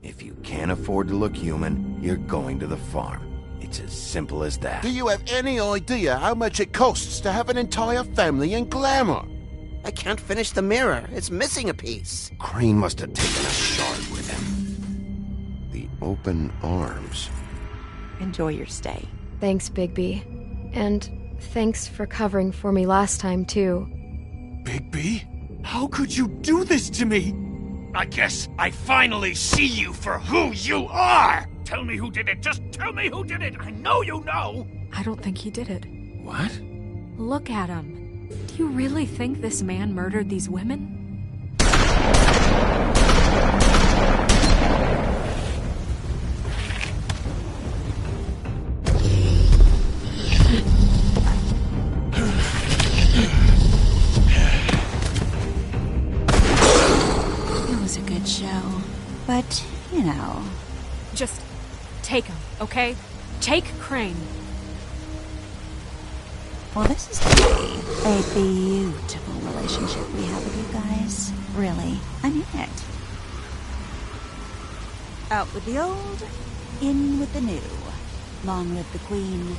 If you can't afford to look human, you're going to the farm. It's as simple as that. Do you have any idea how much it costs to have an entire family in Glamour? I can't finish the mirror. It's missing a piece. Crane must have taken a shard with him. The open arms. Enjoy your stay. Thanks, Bigby. And thanks for covering for me last time, too. Bigby? How could you do this to me? I guess I finally see you for who you are! Tell me who did it! Just tell me who did it! I know you know! I don't think he did it. What? Look at him. Do you really think this man murdered these women? Show. But, you know... Just take him, okay? Take Crane. Well, this is gonna be a beautiful relationship we have with you guys. Really, I mean it. Out with the old, in with the new. Long live the Queen.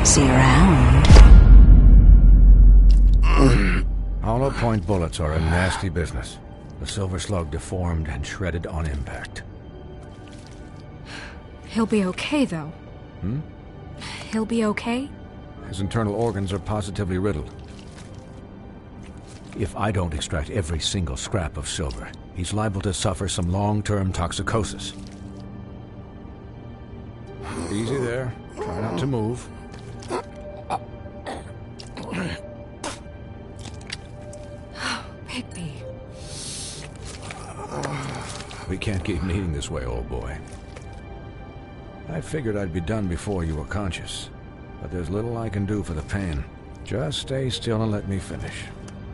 See you around. Hollow point bullets are a nasty business. The Silver Slug deformed and shredded on impact. He'll be okay, though. He'll be okay? His internal organs are positively riddled. If I don't extract every single scrap of silver, he's liable to suffer some long-term toxicosis. Easy there. Try not to move. Bigby. We can't keep meeting this way, old boy. I figured I'd be done before you were conscious, but there's little I can do for the pain. Just stay still and let me finish.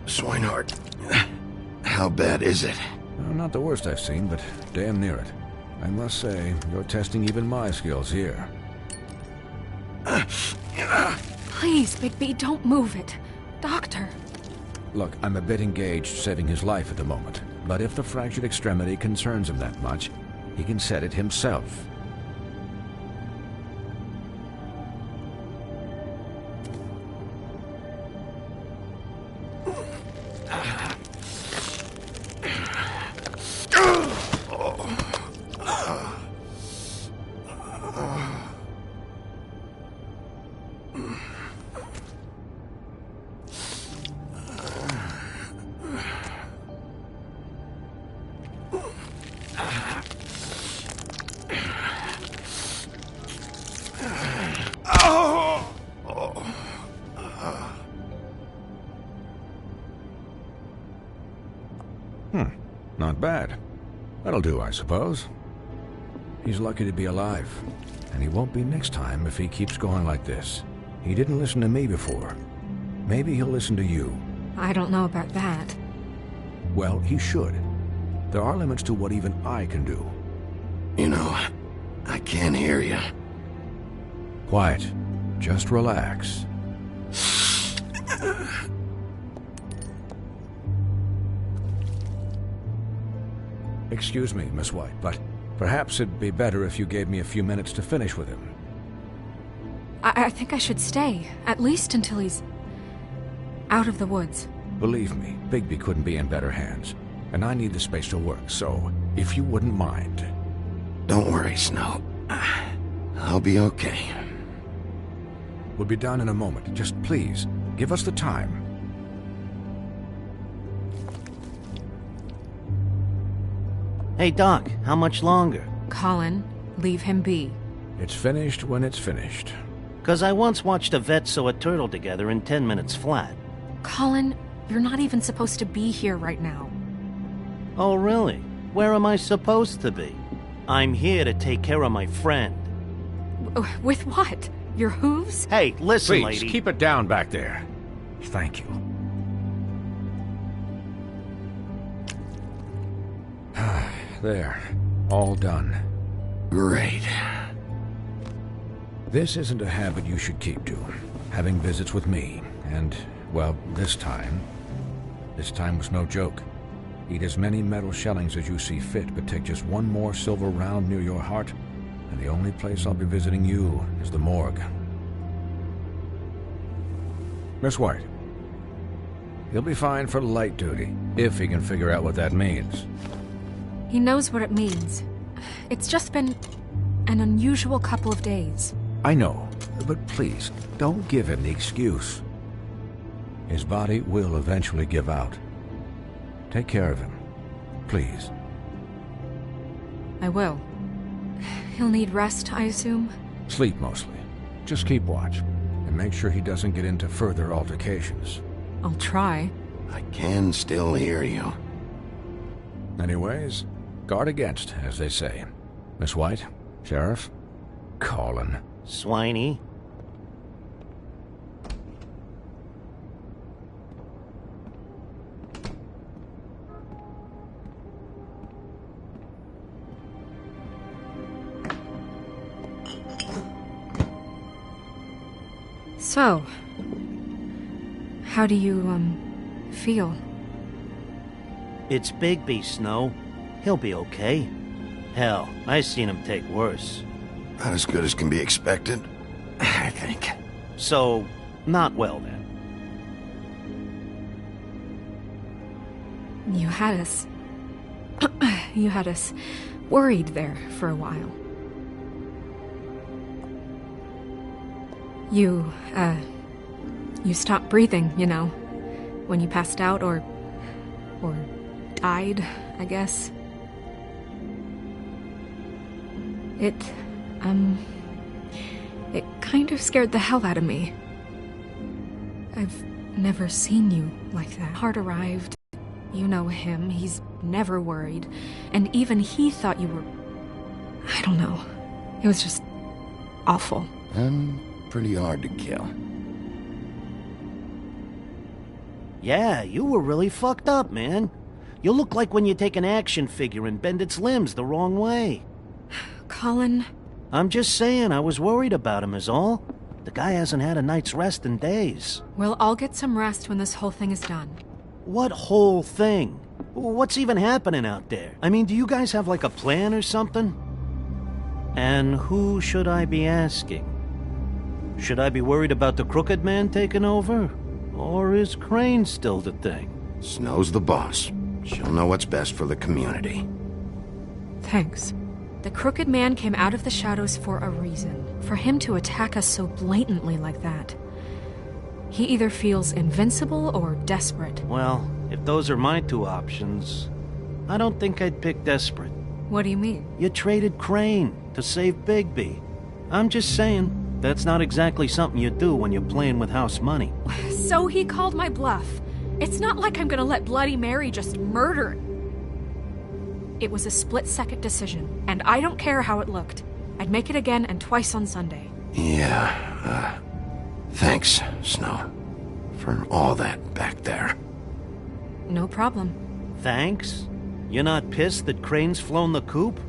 Swinehart, how bad is it? Well, not the worst I've seen, but damn near it. I must say, you're testing even my skills here. Please, Bigby, don't move it. Doctor. Look, I'm a bit engaged saving his life at the moment, but if the fractured extremity concerns him that much, he can set it himself. Not bad. That'll do, I suppose. He's lucky to be alive, and he won't be next time if he keeps going like this. He didn't listen to me before. Maybe he'll listen to you. I don't know about that. Well, he should. There are limits to what even I can do. You know, I can't hear you. Quiet. Just relax. Excuse me, Miss White, but perhaps it'd be better if you gave me a few minutes to finish with him. I think I should stay, at least until he's out of the woods. Believe me, Bigby couldn't be in better hands, and I need the space to work, so if you wouldn't mind. Don't worry, Snow. I'll be okay. We'll be done in a moment. Just please, give us the time. Hey, Doc, how much longer? Colin, leave him be. It's finished when it's finished. 'Cause I once watched a vet sew a turtle together in 10 minutes flat. Colin, you're not even supposed to be here right now. Oh, really? Where am I supposed to be? I'm here to take care of my friend. With what? Your hooves? Hey, listen, Please, lady. keep it down back there. Thank you. There. All done. Great. This isn't a habit you should keep to. Having visits with me. And, well, this time was no joke. Eat as many metal shellings as you see fit, but take just one more silver round near your heart, and the only place I'll be visiting you is the morgue. Miss White. He'll be fine for light duty, if he can figure out what that means. He knows what it means. It's just been an unusual couple of days. I know, but please, don't give him the excuse. His body will eventually give out. Take care of him, please. I will. He'll need rest, I assume? Sleep mostly. Just keep watch, and make sure he doesn't get into further altercations. I'll try. I can still hear you. Anyways, guard against, as they say. Miss White, Sheriff, Colin. Swiney. So, how do you, feel? It's Bigby, Snow. He'll be okay. Hell, I seen him take worse. Not as good as can be expected, I think. So, not well then. You had us... you had us worried there for a while. You stopped breathing, you know, when you passed out or died, I guess. It kind of scared the hell out of me. I've never seen you like that. Hart arrived. You know him, he's never worried. And even he thought you were... I don't know. It was just awful. And pretty hard to kill. Yeah, you were really fucked up, man. You look like when you take an action figure and bend its limbs the wrong way. Colin... I'm just saying, I was worried about him is all. The guy hasn't had a night's rest in days. We'll all get some rest when this whole thing is done. What whole thing? What's even happening out there? I mean, do you guys have like a plan or something? And who should I be asking? Should I be worried about the Crooked Man taking over? Or is Crane still the thing? Snow's the boss. She'll know what's best for the community. Thanks. The Crooked Man came out of the shadows for a reason. For him to attack us so blatantly like that. He either feels invincible or desperate. Well, if those are my two options, I don't think I'd pick desperate. What do you mean? You traded Crane to save Bigby. I'm just saying, that's not exactly something you do when you're playing with house money. So he called my bluff. It's not like I'm gonna let Bloody Mary just murder. It was a split-second decision, and I don't care how it looked. I'd make it again and twice on Sunday. Yeah, thanks, Snow, for all that back there. No problem. Thanks? You're not pissed that Crane's flown the coop?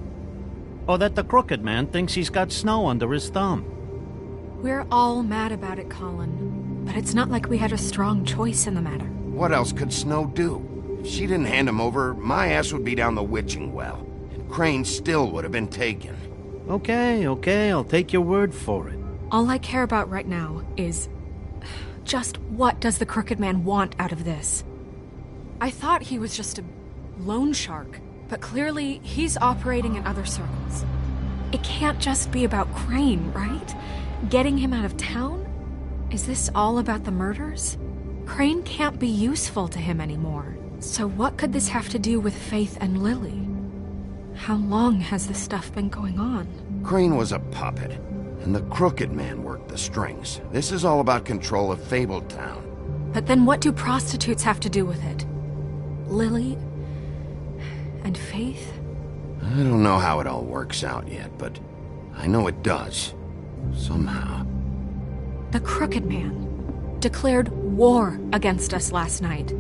Or that the Crooked Man thinks he's got Snow under his thumb? We're all mad about it, Colin. But it's not like we had a strong choice in the matter. What else could Snow do? If she didn't hand him over, my ass would be down the witching well. And Crane still would have been taken. Okay, I'll take your word for it. All I care about right now is... just what does the Crooked Man want out of this? I thought he was just a loan shark, but clearly he's operating in other circles. It can't just be about Crane, right? Getting him out of town? Is this all about the murders? Crane can't be useful to him anymore. So what could this have to do with Faith and Lily? How long has this stuff been going on? Crane was a puppet, and the Crooked Man worked the strings. This is all about control of Fabletown. But then what do prostitutes have to do with it? Lily and Faith? I don't know how it all works out yet, but I know it does. Somehow. The Crooked Man declared war against us last night.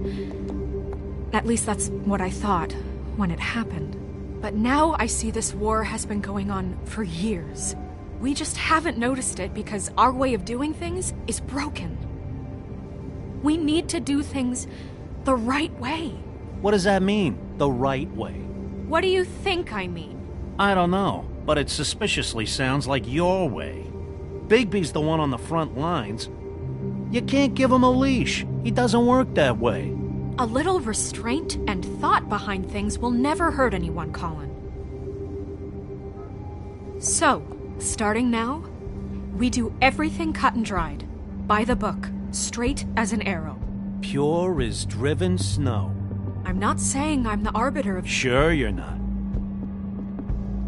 At least that's what I thought when it happened. But now I see this war has been going on for years. We just haven't noticed it because our way of doing things is broken. We need to do things the right way. What does that mean, the right way? What do you think I mean? I don't know, but it suspiciously sounds like your way. Bigby's the one on the front lines. You can't give him a leash. He doesn't work that way. A little restraint and thought behind things will never hurt anyone, Colin. So, starting now, we do everything cut and dried. By the book, straight as an arrow. Pure as driven snow. I'm not saying I'm the arbiter of... Sure you're not.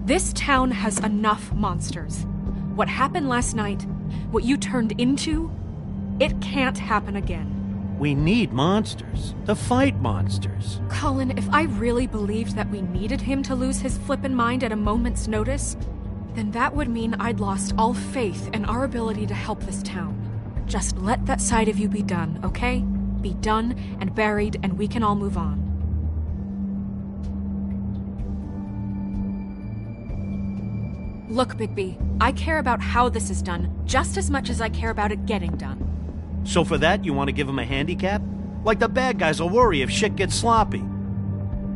This town has enough monsters. What happened last night, what you turned into, it can't happen again. We need monsters. To fight monsters. Colin, if I really believed that we needed him to lose his flippin' mind at a moment's notice, then that would mean I'd lost all faith in our ability to help this town. Just let that side of you be done, okay? Be done and buried, and we can all move on. Look, Bigby, I care about how this is done just as much as I care about it getting done. So for that, you want to give him a handicap? Like the bad guys will worry if shit gets sloppy.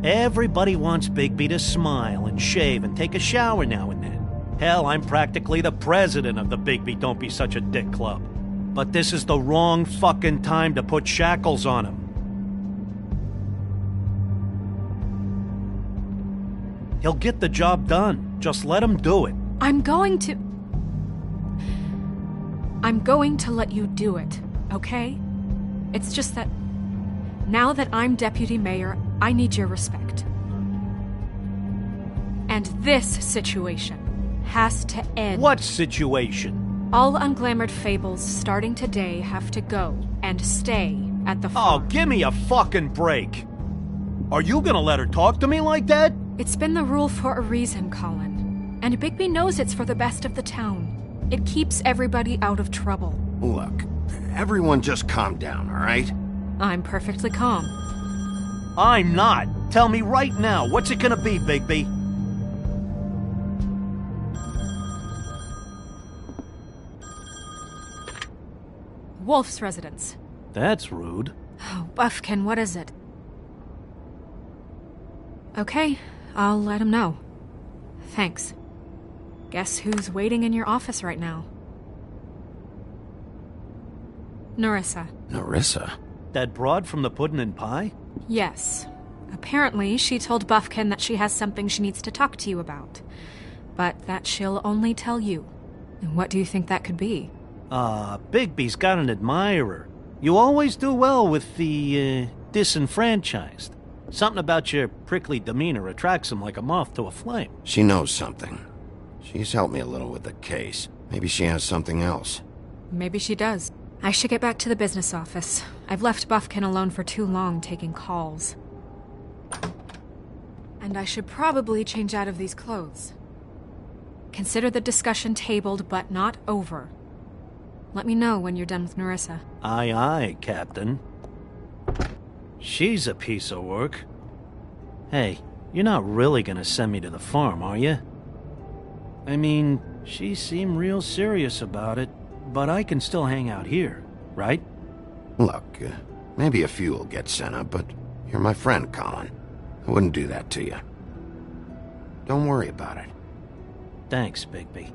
Everybody wants Bigby to smile and shave and take a shower now and then. Hell, I'm practically the president of the Bigby Don't Be Such a Dick Club. But this is the wrong fucking time to put shackles on him. He'll get the job done. Just let him do it. I'm going to let you do it, okay? It's just that now that I'm deputy mayor, I need your respect. And this situation has to end. What situation? All unglamored fables starting today have to go and stay at the farm. Oh, give me a fucking break. Are you gonna let her talk to me like that? It's been the rule for a reason, Colin. And Bigby knows it's for the best of the town. It keeps everybody out of trouble. Look, everyone just calm down, all right? I'm perfectly calm. I'm not. Tell me right now, what's it gonna be, Bigby? Wolf's residence. That's rude. Oh, Buffkin, what is it? Okay, I'll let him know. Thanks. Guess who's waiting in your office right now? Nerissa. Nerissa? That broad from the Puddin' and Pie? Yes. Apparently, she told Buffkin that she has something she needs to talk to you about. But that she'll only tell you. And what do you think that could be? Bigby's got an admirer. You always do well with the, disenfranchised. Something about your prickly demeanor attracts him like a moth to a flame. She knows something. She's helped me a little with the case. Maybe she has something else. Maybe she does. I should get back to the business office. I've left Buffkin alone for too long taking calls. And I should probably change out of these clothes. Consider the discussion tabled, but not over. Let me know when you're done with Nerissa. Aye, aye, Captain. She's a piece of work. Hey, you're not really gonna send me to the farm, are you? I mean, she seemed real serious about it, but I can still hang out here, right? Look, maybe a few will get sent up, but you're my friend, Colin. I wouldn't do that to you. Don't worry about it. Thanks, Bigby.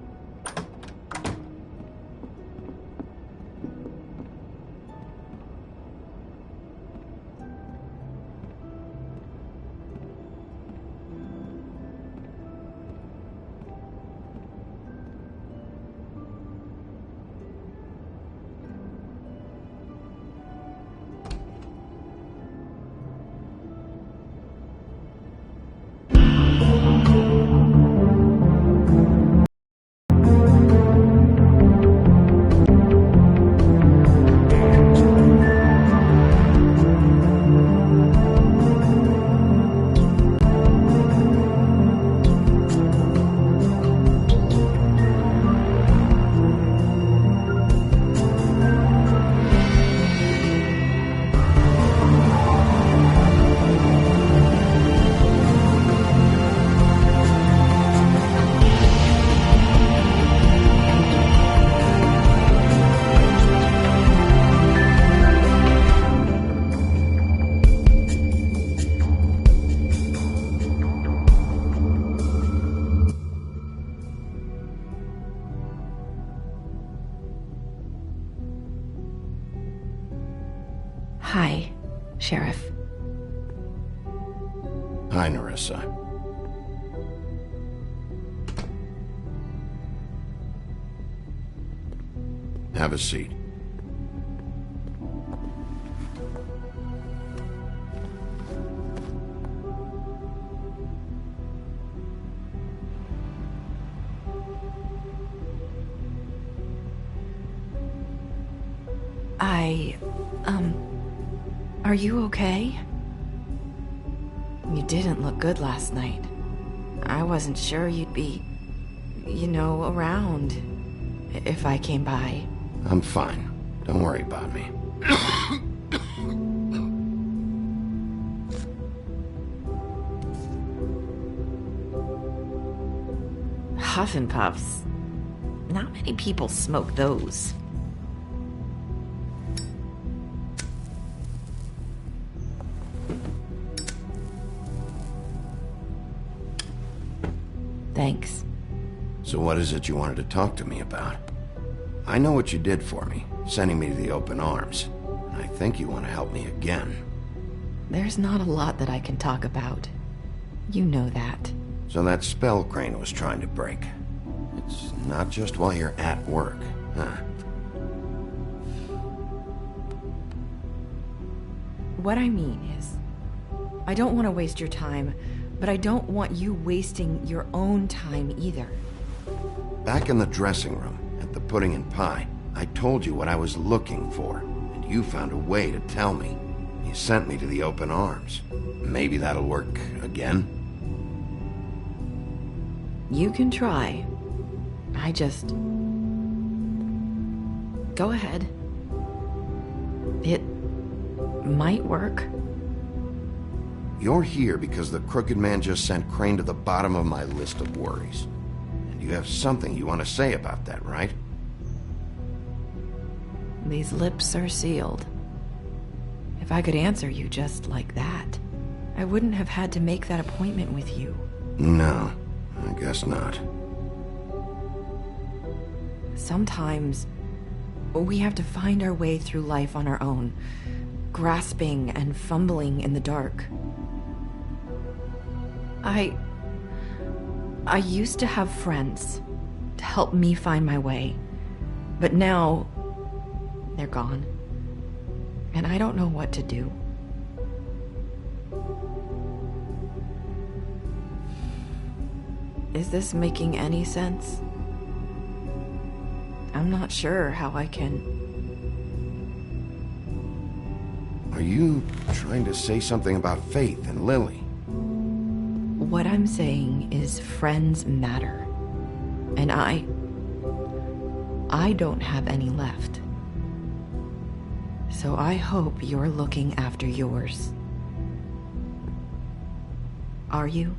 Hi, Sheriff. Hi, Nerissa. Have a seat. Are you okay? You didn't look good last night. I wasn't sure you'd be, around if I came by. I'm fine. Don't worry about me. Huff and Puffs. Not many people smoke those. Thanks. So what is it you wanted to talk to me about? I know what you did for me, sending me to the open arms. And I think you want to help me again. There's not a lot that I can talk about. You know that. So that spell Crane was trying to break. It's not just while you're at work, huh? What I mean is, I don't want to waste your time, but I don't want you wasting your own time either. Back in the dressing room, at the Pudding and Pie, I told you what I was looking for, and you found a way to tell me. You sent me to the open arms. Maybe that'll work again? You can try. I just... Go ahead. It might work. You're here because the Crooked Man just sent Crane to the bottom of my list of worries. And you have something you want to say about that, right? These lips are sealed. If I could answer you just like that, I wouldn't have had to make that appointment with you. No, I guess not. Sometimes we have to find our way through life on our own, grasping and fumbling in the dark. I used to have friends to help me find my way, but now they're gone, and I don't know what to do. Is this making any sense? I'm not sure how I can... Are you trying to say something about Faith and Lily? What I'm saying is friends matter. And I don't have any left. So I hope you're looking after yours. Are you?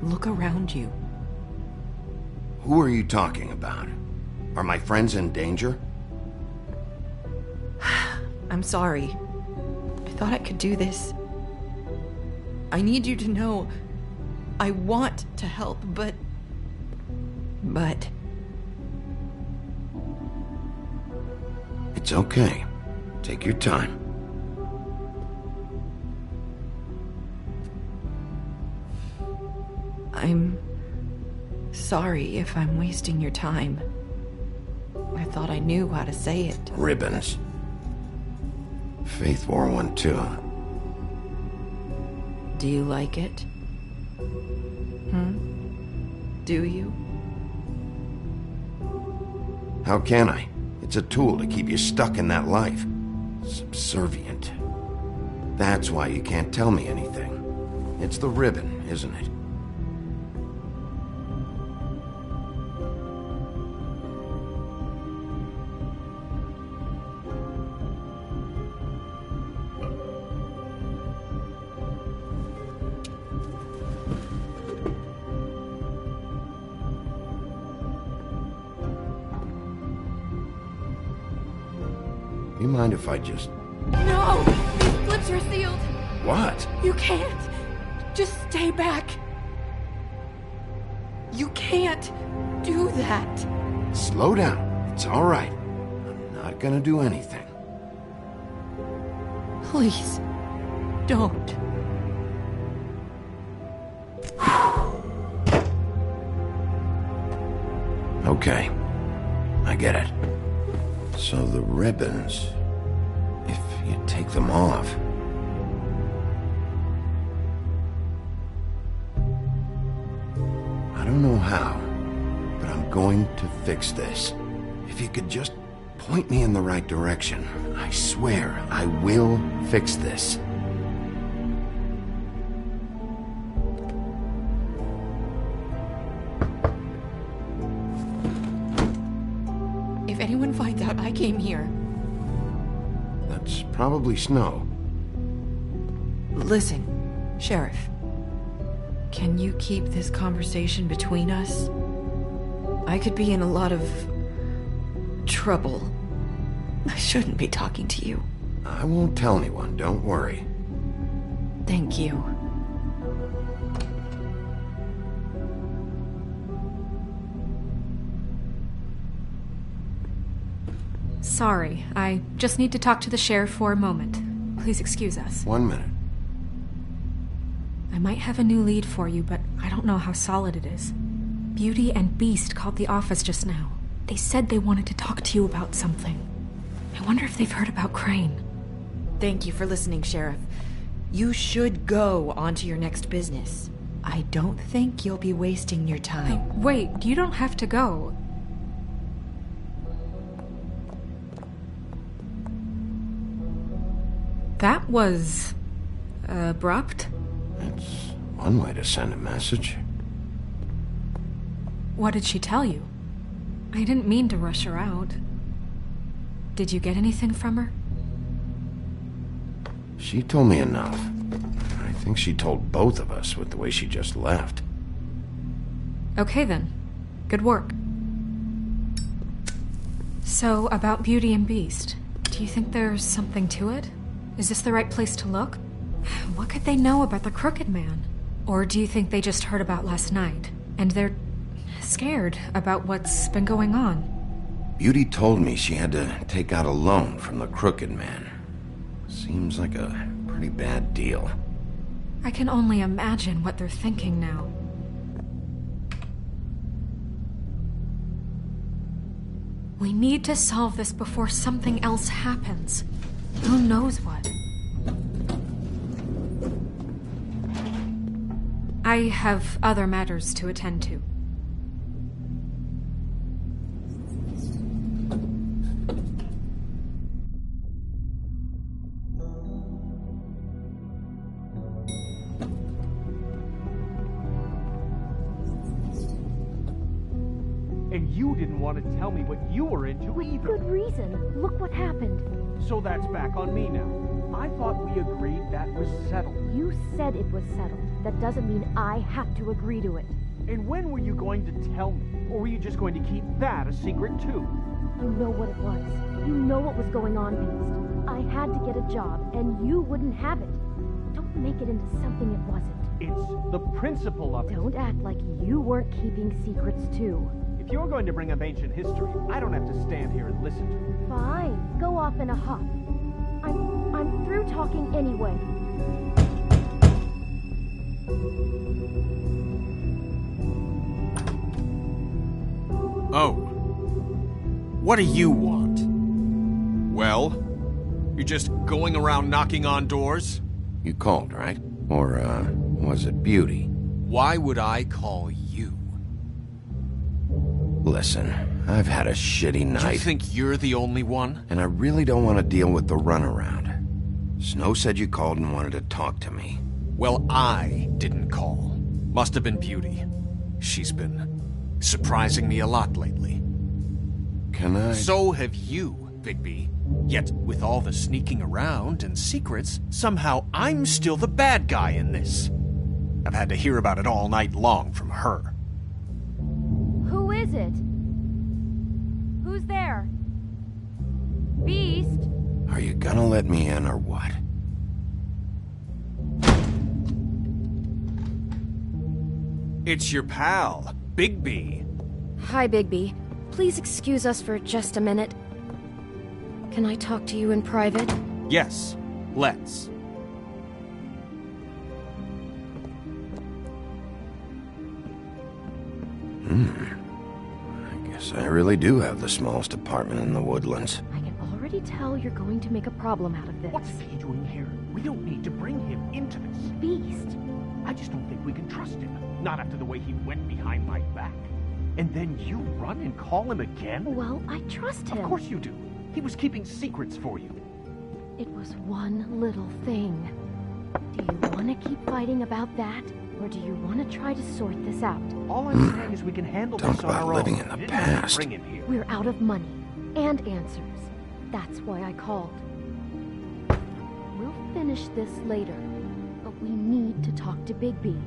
Look around you. Who are you talking about? Are my friends in danger? I'm sorry. I thought I could do this. I need you to know I want to help, but... It's okay. Take your time. I'm sorry if I'm wasting your time. I thought I knew how to say it. Ribbons. Faith wore one too. Do you like it? Do you? How can I? It's a tool to keep you stuck in that life. Subservient. That's why you can't tell me anything. It's the ribbon, isn't it? You mind if I just... No! These flips are sealed! What? You can't! Just stay back! You can't do that! Slow down. It's all right. I'm not gonna do anything. Please, don't. Okay. I get it. So the ribbons, if you take them off... I don't know how, but I'm going to fix this. If you could just point me in the right direction, I swear I will fix this. If anyone finds out I came here... That's probably Snow. Listen, Sheriff. Can you keep this conversation between us? I could be in a lot of... trouble. I shouldn't be talking to you. I won't tell anyone, don't worry. Thank you. Sorry, I just need to talk to the sheriff for a moment. Please excuse us. 1 minute. I might have a new lead for you, but I don't know how solid it is. Beauty and Beast called the office just now. They said they wanted to talk to you about something. I wonder if they've heard about Crane. Thank you for listening, Sheriff. You should go on to your next business. I don't think you'll be wasting your time. Hey, wait, you don't have to go. That was... abrupt? It's one way to send a message. What did she tell you? I didn't mean to rush her out. Did you get anything from her? She told me enough. I think she told both of us with the way she just left. Okay then. Good work. So, about Beauty and Beast, do you think there's something to it? Is this the right place to look? What could they know about the Crooked Man? Or do you think they just heard about last night, and they're scared about what's been going on? Beauty told me she had to take out a loan from the Crooked Man. Seems like a pretty bad deal. I can only imagine what they're thinking now. We need to solve this before something else happens. Who knows what? I have other matters to attend to. And you didn't want to tell me what you were into either. Good reason. Look what happened. So that's back on me now. I thought we agreed that was settled. You said it was settled. That doesn't mean I have to agree to it. And when were you going to tell me? Or were you just going to keep that a secret too? You know what it was. You know what was going on, Beast. I had to get a job, and you wouldn't have it. Don't make it into something it wasn't. It's the principle of it. Don't act like you weren't keeping secrets too. If you're going to bring up ancient history, I don't have to stand here and listen to it. Fine. Go off in a huff. I'm through talking anyway. Oh. What do you want? Well? You're just going around knocking on doors? You called, right? Or, was it Beauty? Why would I call you? Listen, I've had a shitty night. You think you're the only one? And I really don't want to deal with the runaround. Snow said you called and wanted to talk to me. Well, I didn't call. Must have been Beauty. She's been surprising me a lot lately. Can I? So have you, Bigby. Yet, with all the sneaking around and secrets, somehow I'm still the bad guy in this. I've had to hear about it all night long from her. Who is it? Who's there? Beast? Are you gonna let me in or what? It's your pal, Bigby. Hi, Bigby. Please excuse us for just a minute. Can I talk to you in private? Yes, let's. I guess I really do have the smallest apartment in the Woodlands. I can already tell you're going to make a problem out of this. What's he doing here? We don't need to bring him into this. Beast? I just don't think we can trust him. Not after the way he went behind my back. And then you run and call him again? Well, I trust him. Of course you do. He was keeping secrets for you. It was one little thing. Do you want to keep fighting about that? Or do you want to try to sort this out? All I'm saying is we can handle Talk this on about our living own. in the We didn't have to past. bring him here. We're out of money and answers. That's why I called. We'll finish this later, but we need to talk to Bigby.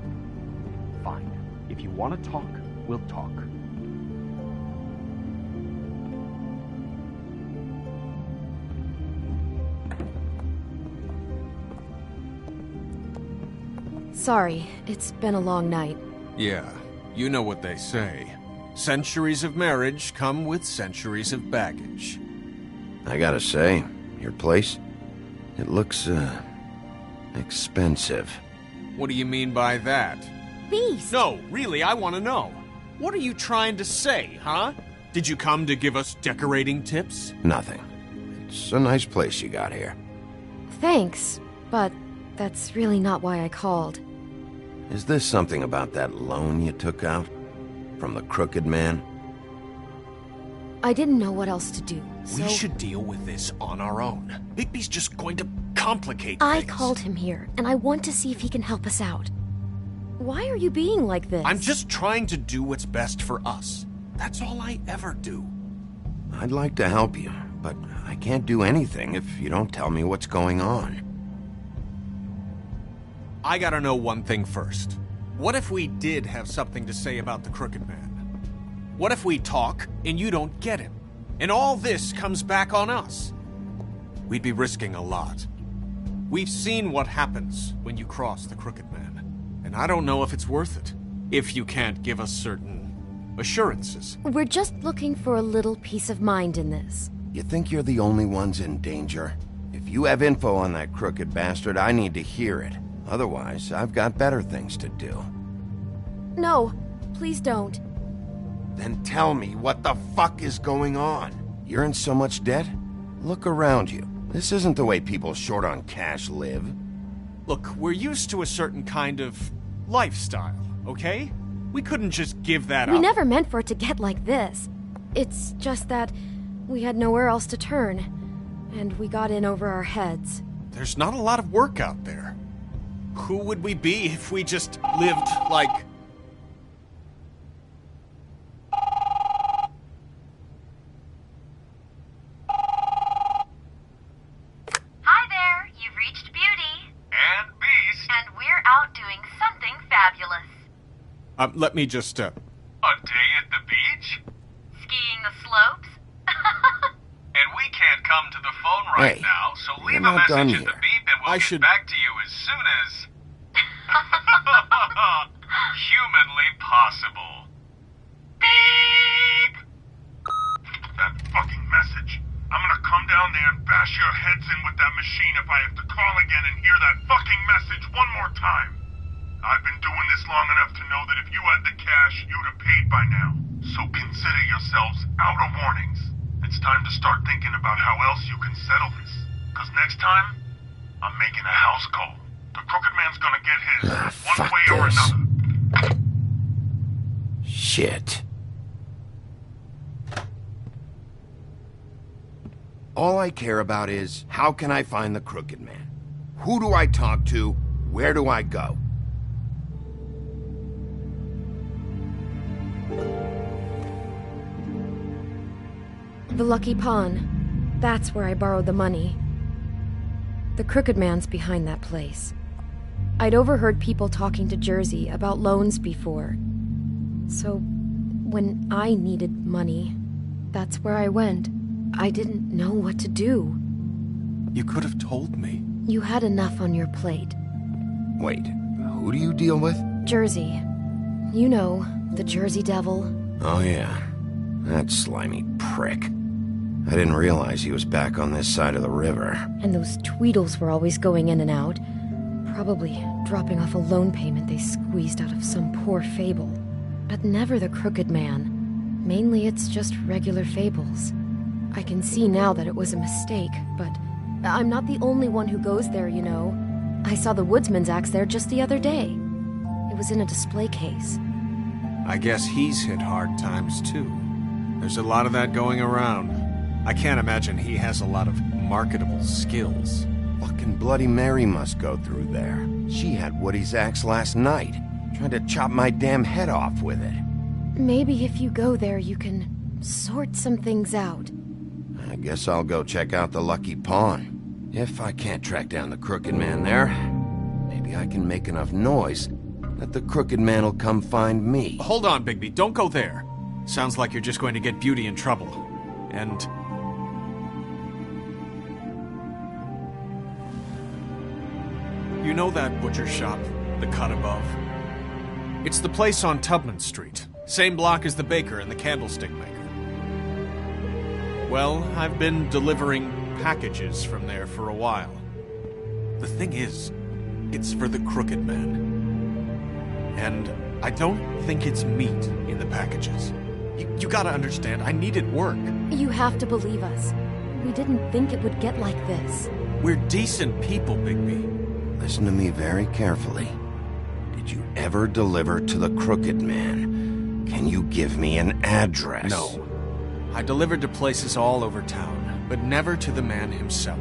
Fine. If you want to talk, we'll talk. Sorry, it's been a long night. Yeah, you know what they say. Centuries of marriage come with centuries of baggage. I gotta say, your place, it looks, expensive. What do you mean by that? Beast! No, really, I want to know. What are you trying to say, huh? Did you come to give us decorating tips? Nothing. It's a nice place you got here. Thanks, but that's really not why I called. Is this something about that loan you took out? From the Crooked Man? I didn't know what else to do, so... We should deal with this on our own. Bigby's just going to complicate I things. called him here, and I want to see if he can help us out. Why are you being like this? I'm just trying to do what's best for us. That's all I ever do. I'd like to help you, but I can't do anything if you don't tell me what's going on. I gotta know one thing first. What if we did have something to say about the Crooked Man? What if we talk and you don't get him? And all this comes back on us? We'd be risking a lot. We've seen what happens when you cross the Crooked Man. And I don't know if it's worth it. If you can't give us certain assurances. We're just looking for a little peace of mind in this. You think you're the only ones in danger? If you have info on that crooked bastard, I need to hear it. Otherwise, I've got better things to do. No, please don't. Then tell me what the fuck is going on? You're in so much debt? Look around you. This isn't the way people short on cash live. Look, we're used to a certain kind of lifestyle, okay? We couldn't just give that up. We never meant for it to get like this. It's just that we had nowhere else to turn, and we got in over our heads. There's not a lot of work out there. Who would we be if we just lived like... Hi there, you've reached Beauty. And Beast. And we're out doing something fabulous. Let me just, A day at the beach? Skiing the slopes? And we can't come to the phone right Hey, now, so we're leave a not done message at the here. beep and we'll get back to you as soon as... humanly possible. Beep! That fucking message. I'm gonna come down there and bash your heads in with that machine if I have to call again and hear that fucking message one more time. I've been doing this long enough to know that if you had the cash, you'd have paid by now. So consider yourselves out of warnings. It's time to start thinking about how else you can settle this. Because next time, I'm making a house call. The Crooked Man's gonna get his, one fuck way or this. another. Shit. All I care about is, how can I find the Crooked Man? Who do I talk to? Where do I go? The Lucky Pawn. That's where I borrowed the money. The Crooked Man's behind that place. I'd overheard people talking to Jersey about loans before. So, when I needed money, that's where I went. I didn't know what to do. You could have told me. You had enough on your plate. Wait, who do you deal with? Jersey. You know, the Jersey Devil. Oh yeah, that slimy prick. I didn't realize he was back on this side of the river. And those Tweedles were always going in and out. Probably dropping off a loan payment they squeezed out of some poor fable. But never the Crooked Man. Mainly it's just regular fables. I can see now that it was a mistake, but I'm not the only one who goes there, you know. I saw the Woodsman's axe there just the other day. It was in a display case. I guess he's hit hard times, too. There's a lot of that going around. I can't imagine he has a lot of marketable skills. Fucking Bloody Mary must go through there. She had Woody's axe last night. Tried to chop my damn head off with it. Maybe if you go there, you can sort some things out. I guess I'll go check out the Lucky Pawn. If I can't track down the Crooked Man there, maybe I can make enough noise that the Crooked Man will come find me. Hold on, Bigby. Don't go there. Sounds like you're just going to get Beauty in trouble. And... you know that butcher shop, the cut above? It's the place on Tubman Street. Same block as the baker and the candlestick maker. Well, I've been delivering packages from there for a while. The thing is, it's for the Crooked Man. And I don't think it's meat in the packages. You gotta understand, I needed work. You have to believe us. We didn't think it would get like this. We're decent people, Bigby. Listen to me very carefully. Did you ever deliver to the Crooked Man? Can you give me an address? No. I delivered to places all over town, but never to the man himself.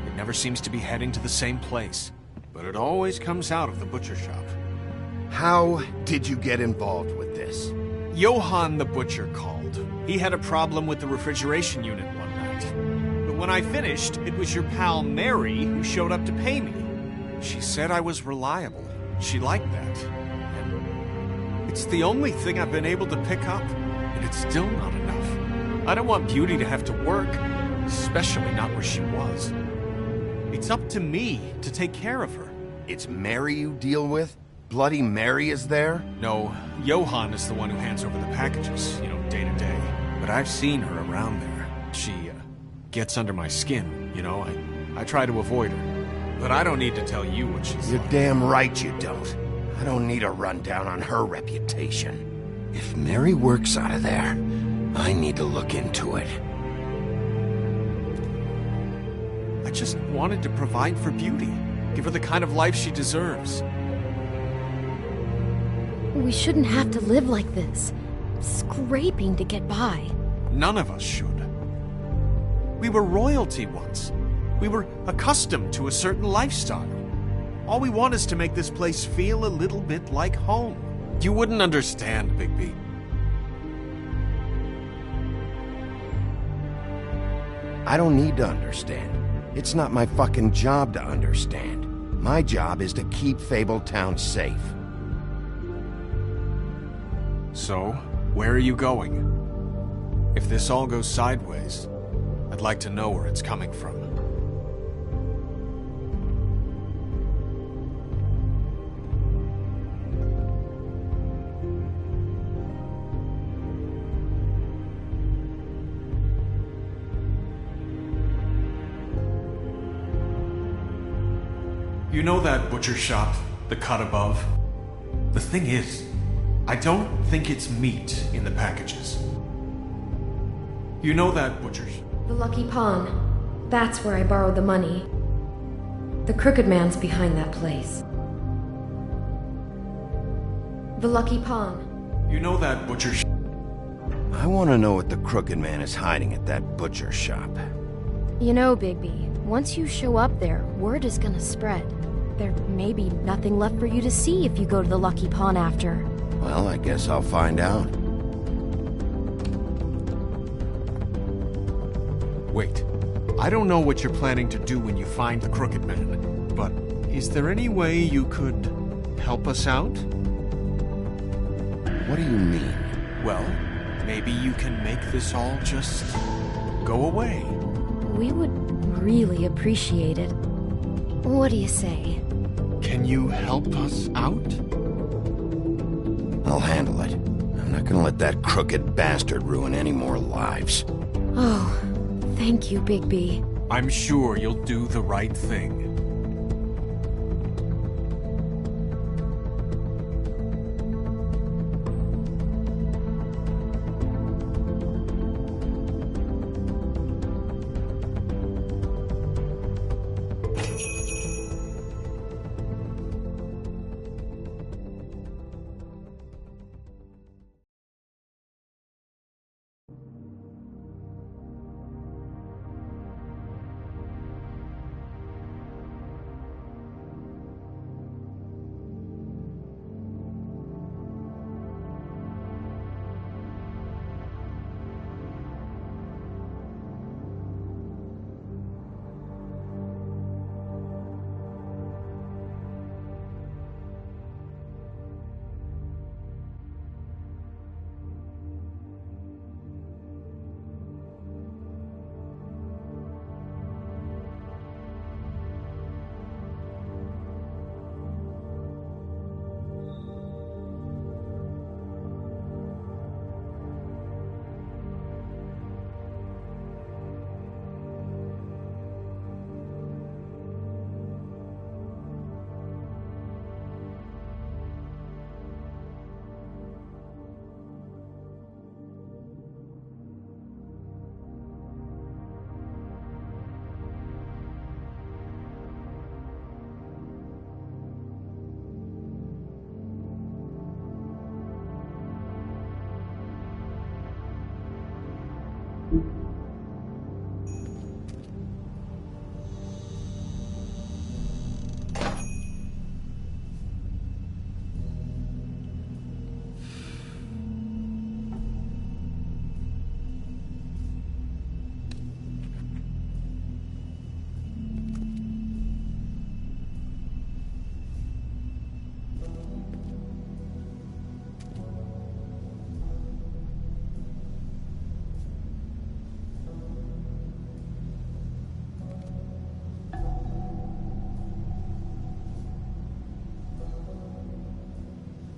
It never seems to be heading to the same place, but it always comes out of the butcher shop. How did you get involved with this? Johann the butcher called. He had a problem with the refrigeration unit one night. But when I finished, it was your pal Mary who showed up to pay me. She said I was reliable. She liked that. And it's the only thing I've been able to pick up, and it's still not enough. I don't want Beauty to have to work, especially not where she was. It's up to me to take care of her. It's Mary you deal with? Bloody Mary is there? No, Johann is the one who hands over the packages, you know, day to day. But I've seen her around there. She, gets under my skin, you know. I try to avoid her. But I don't need to tell you what she's You're like. damn right you don't. I don't need a rundown on her reputation. If Mary works out of there, I need to look into it. I just wanted to provide for Beauty. Give her the kind of life she deserves. We shouldn't have to live like this, scraping to get by. None of us should. We were royalty once. We were accustomed to a certain lifestyle. All we want is to make this place feel a little bit like home. You wouldn't understand, Bigby. I don't need to understand. It's not my fucking job to understand. My job is to keep Fabletown safe. So, where are you going? If this all goes sideways, I'd like to know where it's coming from. You know that butcher shop, the cut above? The thing is, I don't think it's meat in the packages. You know that butcher's... The Lucky Pawn. That's where I borrowed the money. The Crooked Man's behind that place. The Lucky Pawn. You know that butcher shop? I want to know what the Crooked Man is hiding at that butcher shop. You know, Bigby, once you show up there, word is gonna spread. There may be nothing left for you to see if you go to the Lucky Pawn after. Well, I guess I'll find out. Wait. I don't know what you're planning to do when you find the Crooked Man, but is there any way you could help us out? What do you mean? Well, maybe you can make this all just go away. We would really appreciate it. What do you say? Can you help us out? I'll handle it. I'm not gonna let that crooked bastard ruin any more lives. Oh, thank you, Bigby. I'm sure you'll do the right thing.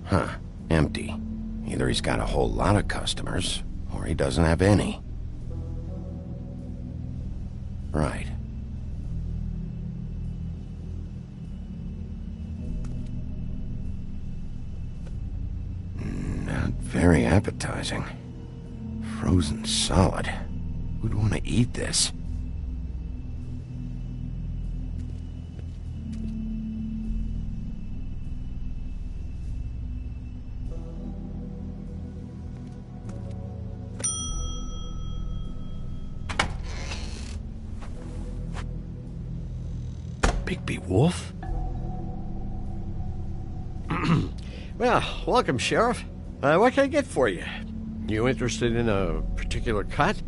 Huh. Empty. Either he's got a whole lot of customers, or he doesn't have any. Right. Not very appetizing. Frozen solid. Who'd want to eat this? Bigby Wolf? Well, welcome, Sheriff. What can I get for you? You interested in a particular cut?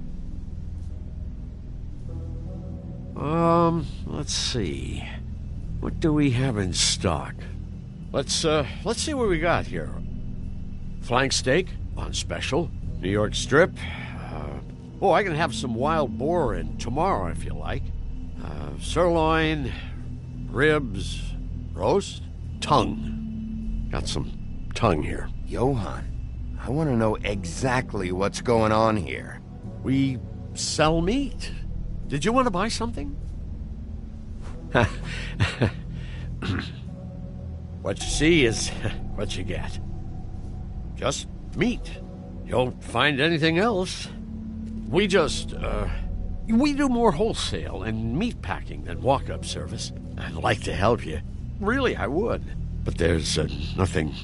Let's see. What do we have in stock? Let's see what we got here. Flank steak? on special. New York strip. I can have some wild boar in tomorrow if you like. Sirloin, ribs, roast, tongue. Got some tongue here. Johann, I want to know exactly what's going on here. We sell meat. Did you want to buy something? What you see is what you get. Just meat. You won't find anything else. We just, we do more wholesale and meat packing than walk-up service. I'd like to help you. Really, I would. But there's nothing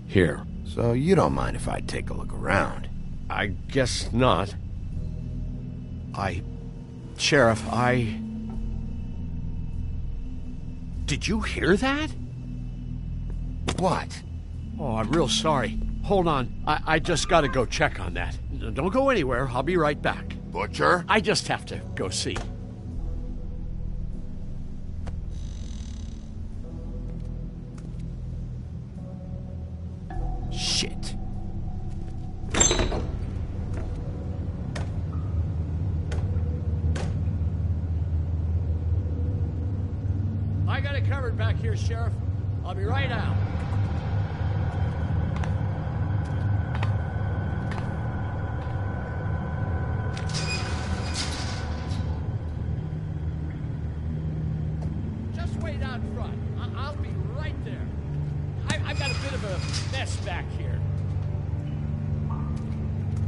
here. So you don't mind if I take a look around? I guess not. Sheriff, Did you hear that? What? Oh, I'm real sorry. Hold on. I just gotta go check on that. Don't go anywhere. I'll be right back. Butcher? I just have to go see. Shit. I got it covered back here, Sheriff. I'll be right out. Just wait out front. I'll be right there. I've got a bit of a mess back here.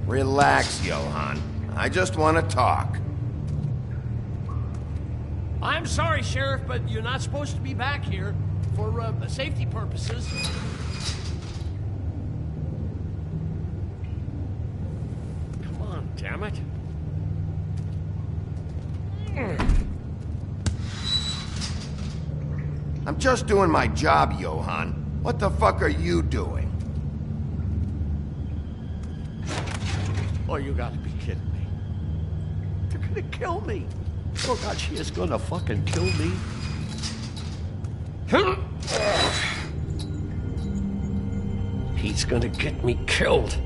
Relax, Johann. I just want to talk. I'm sorry, Sheriff, but you're not supposed to be back here for safety purposes. Come on, damn it. I'm just doing my job, Johann. What the fuck are you doing? Oh, you gotta be kidding me. They're gonna kill me. Oh, God, she is gonna fucking kill me. He's gonna get me killed.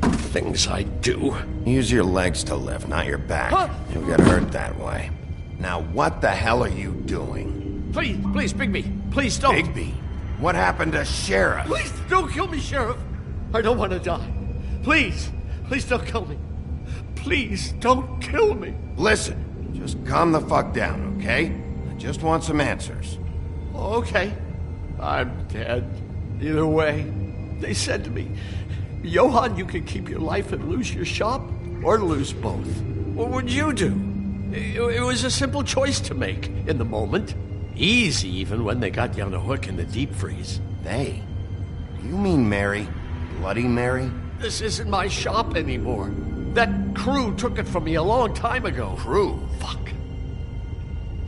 Things I do. Use your legs to lift, not your back. Huh? You'll get hurt that way. Now, what the hell are you doing? Please, Bigby, please don't. Bigby? What happened to Sheriff? Please don't kill me, Sheriff. I don't want to die. Please don't kill me. Please don't kill me. Listen, just calm the fuck down, okay? I just want some answers. Okay. I'm dead. Either way, they said to me, Johann, you can keep your life and lose your shop, or lose both. What would you do? It was a simple choice to make in the moment. Easy, even when they got you on a hook in the deep freeze. They? You mean Mary? Bloody Mary? This isn't my shop anymore. That crew took it from me a long time ago. Crew? Fuck.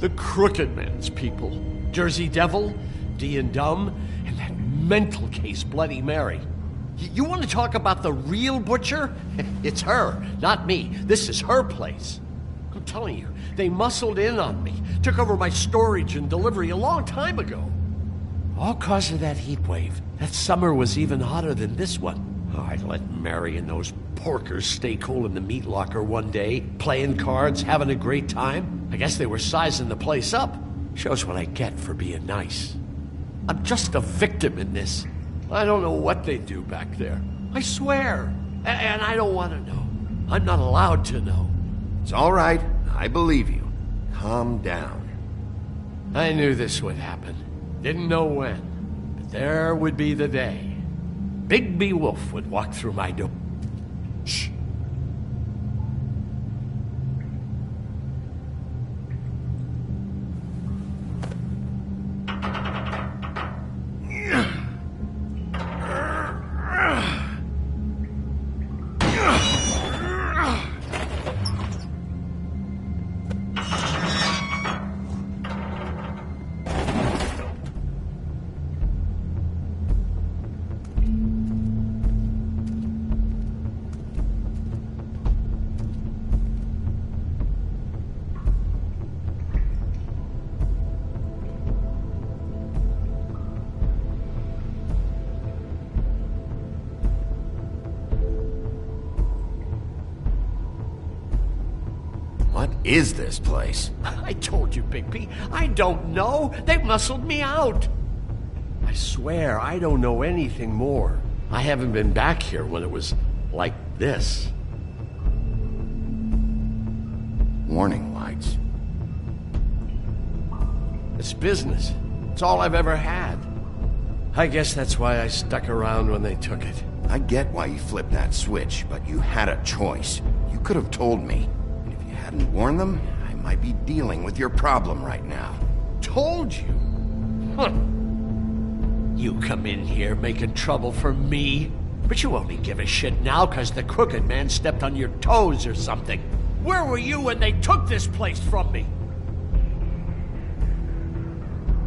The Crooked Man's people. Jersey Devil, D and Dumb, and that mental case, Bloody Mary. You want to talk about the real butcher? It's her, not me. This is her place. I'm telling you, they muscled in on me, took over my storage and delivery a long time ago. All cause of that heat wave. That summer was even hotter than this one. Oh, I'd let Mary and those porkers stay cool in the meat locker one day, playing cards, having a great time. I guess they were sizing the place up. Shows what I get for being nice. I'm just a victim in this. I don't know what they do back there. I swear. And I don't want to know. I'm not allowed to know. It's all right. I believe you. Calm down. I knew this would happen. Didn't know when. But there would be the day. Bigby Wolf would walk through my door. Shh. What is this place? I told you, Bigby. I don't know. They muscled me out. I swear, I don't know anything more. I haven't been back here when it was like this. Warning lights. It's business. It's all I've ever had. I guess that's why I stuck around when they took it. I get why you flipped that switch, but you had a choice. You could have told me. And if you hadn't warned them, I might be dealing with your problem right now. Told you? Huh. You come in here making trouble for me, but you only give a shit now because the Crooked Man stepped on your toes or something. Where were you when they took this place from me?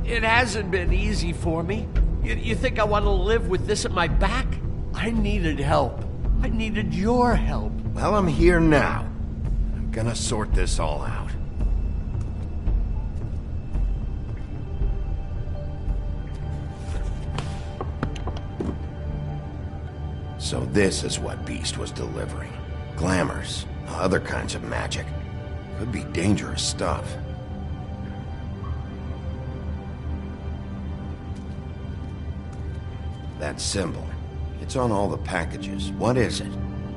It hasn't been easy for me. You think I want to live with this at my back? I needed help. I needed your help. Well, I'm here now. I'm gonna sort this all out. So this is what Beast was delivering. Glamours, other kinds of magic. Could be dangerous stuff. That symbol. It's on all the packages. What is it?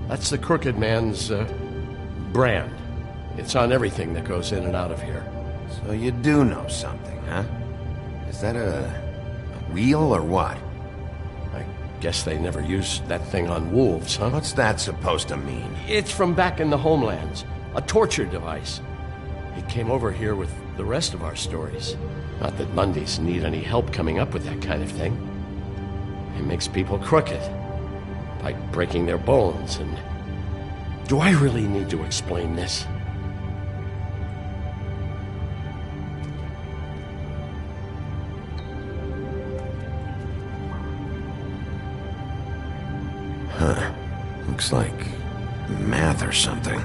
That's the Crooked Man's, brand. It's on everything that goes in and out of here. So you do know something, huh? Is that a wheel or what? I guess they never used that thing on wolves, huh? What's that supposed to mean? It's from back in the homelands. A torture device. It came over here with the rest of our stories. Not that Mundys need any help coming up with that kind of thing. It makes people crooked by breaking their bones, and do I really need to explain this? Huh. Looks like math or something.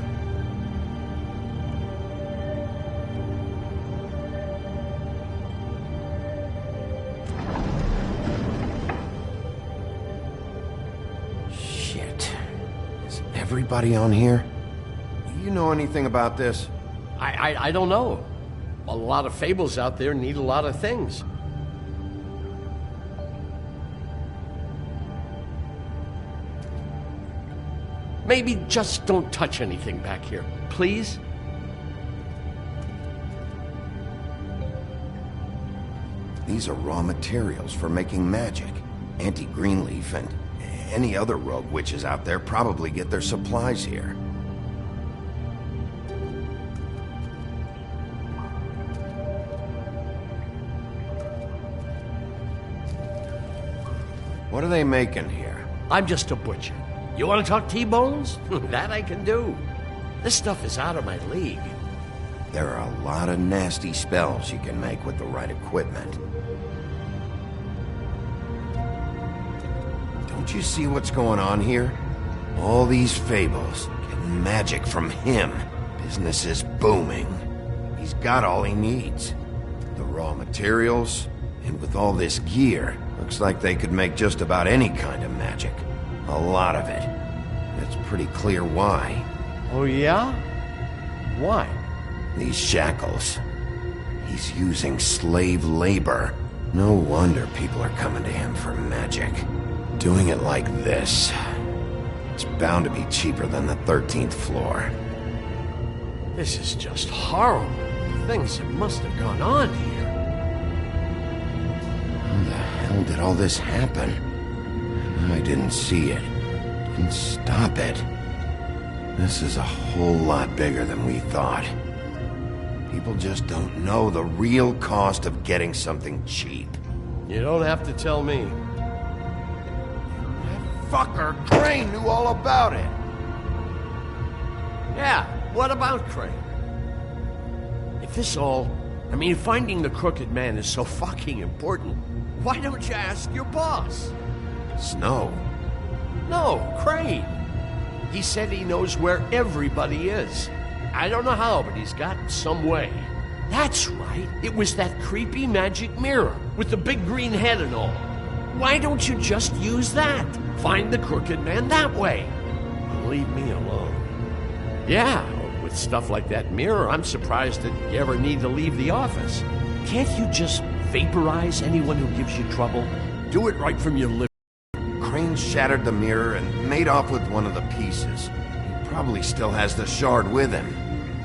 Everybody on here? Do you know anything about this? I don't know. A lot of fables out there need a lot of things. Maybe just don't touch anything back here, please? These are raw materials for making magic. Anti-Greenleaf and any other rogue witches out there probably get their supplies here. What are they making here? I'm just a butcher. You want to talk T-bones? That I can do. This stuff is out of my league. There are a lot of nasty spells you can make with the right equipment. Don't you see what's going on here? All these fables, getting magic from him. Business is booming. He's got all he needs. The raw materials, and with all this gear, looks like they could make just about any kind of magic. A lot of it. It's pretty clear why. Oh yeah? Why? These shackles. He's using slave labor. No wonder people are coming to him for magic. Doing it like this. It's bound to be cheaper than the 13th floor. This is just horrible. Things that must have gone on here. How the hell did all this happen? I didn't see it. Didn't stop it. This is a whole lot bigger than we thought. People just don't know the real cost of getting something cheap. You don't have to tell me. Fucker, Crane knew all about it. Yeah, what about Crane? If this all... I mean, finding the Crooked Man is so fucking important, why don't you ask your boss? Snow? No, Crane. He said he knows where everybody is. I don't know how, but he's got some way. That's right. It was that creepy magic mirror with the big green head and all. Why don't you just use that? Find the Crooked Man that way. Leave me alone. Yeah, with with stuff like that mirror, I'm surprised that you ever need to leave the office. Can't you just vaporize anyone who gives you trouble? Do it right from your living room. Crane shattered the mirror and made off with one of the pieces. He probably still has the shard with him.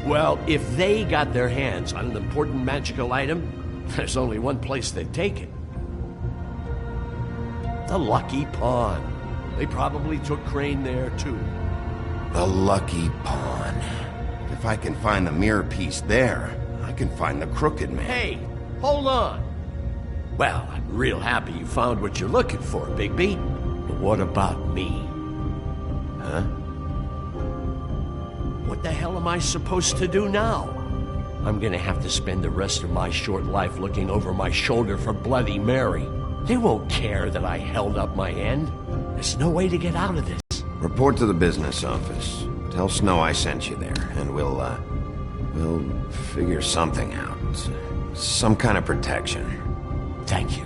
Well, if they got their hands on an important magical item, there's only one place they'd take it. The Lucky Pawn. They probably took Crane there, too. The Lucky Pawn. If I can find the mirror piece there, I can find the Crooked Man. Hey, hold on. Well, I'm real happy you found what you're looking for, Bigby. But what about me? Huh? What the hell am I supposed to do now? I'm gonna have to spend the rest of my short life looking over my shoulder for Bloody Mary. They won't care that I held up my end. There's no way to get out of this. Report to the business office. Tell Snow I sent you there, and we'll figure something out. Some kind of protection. Thank you.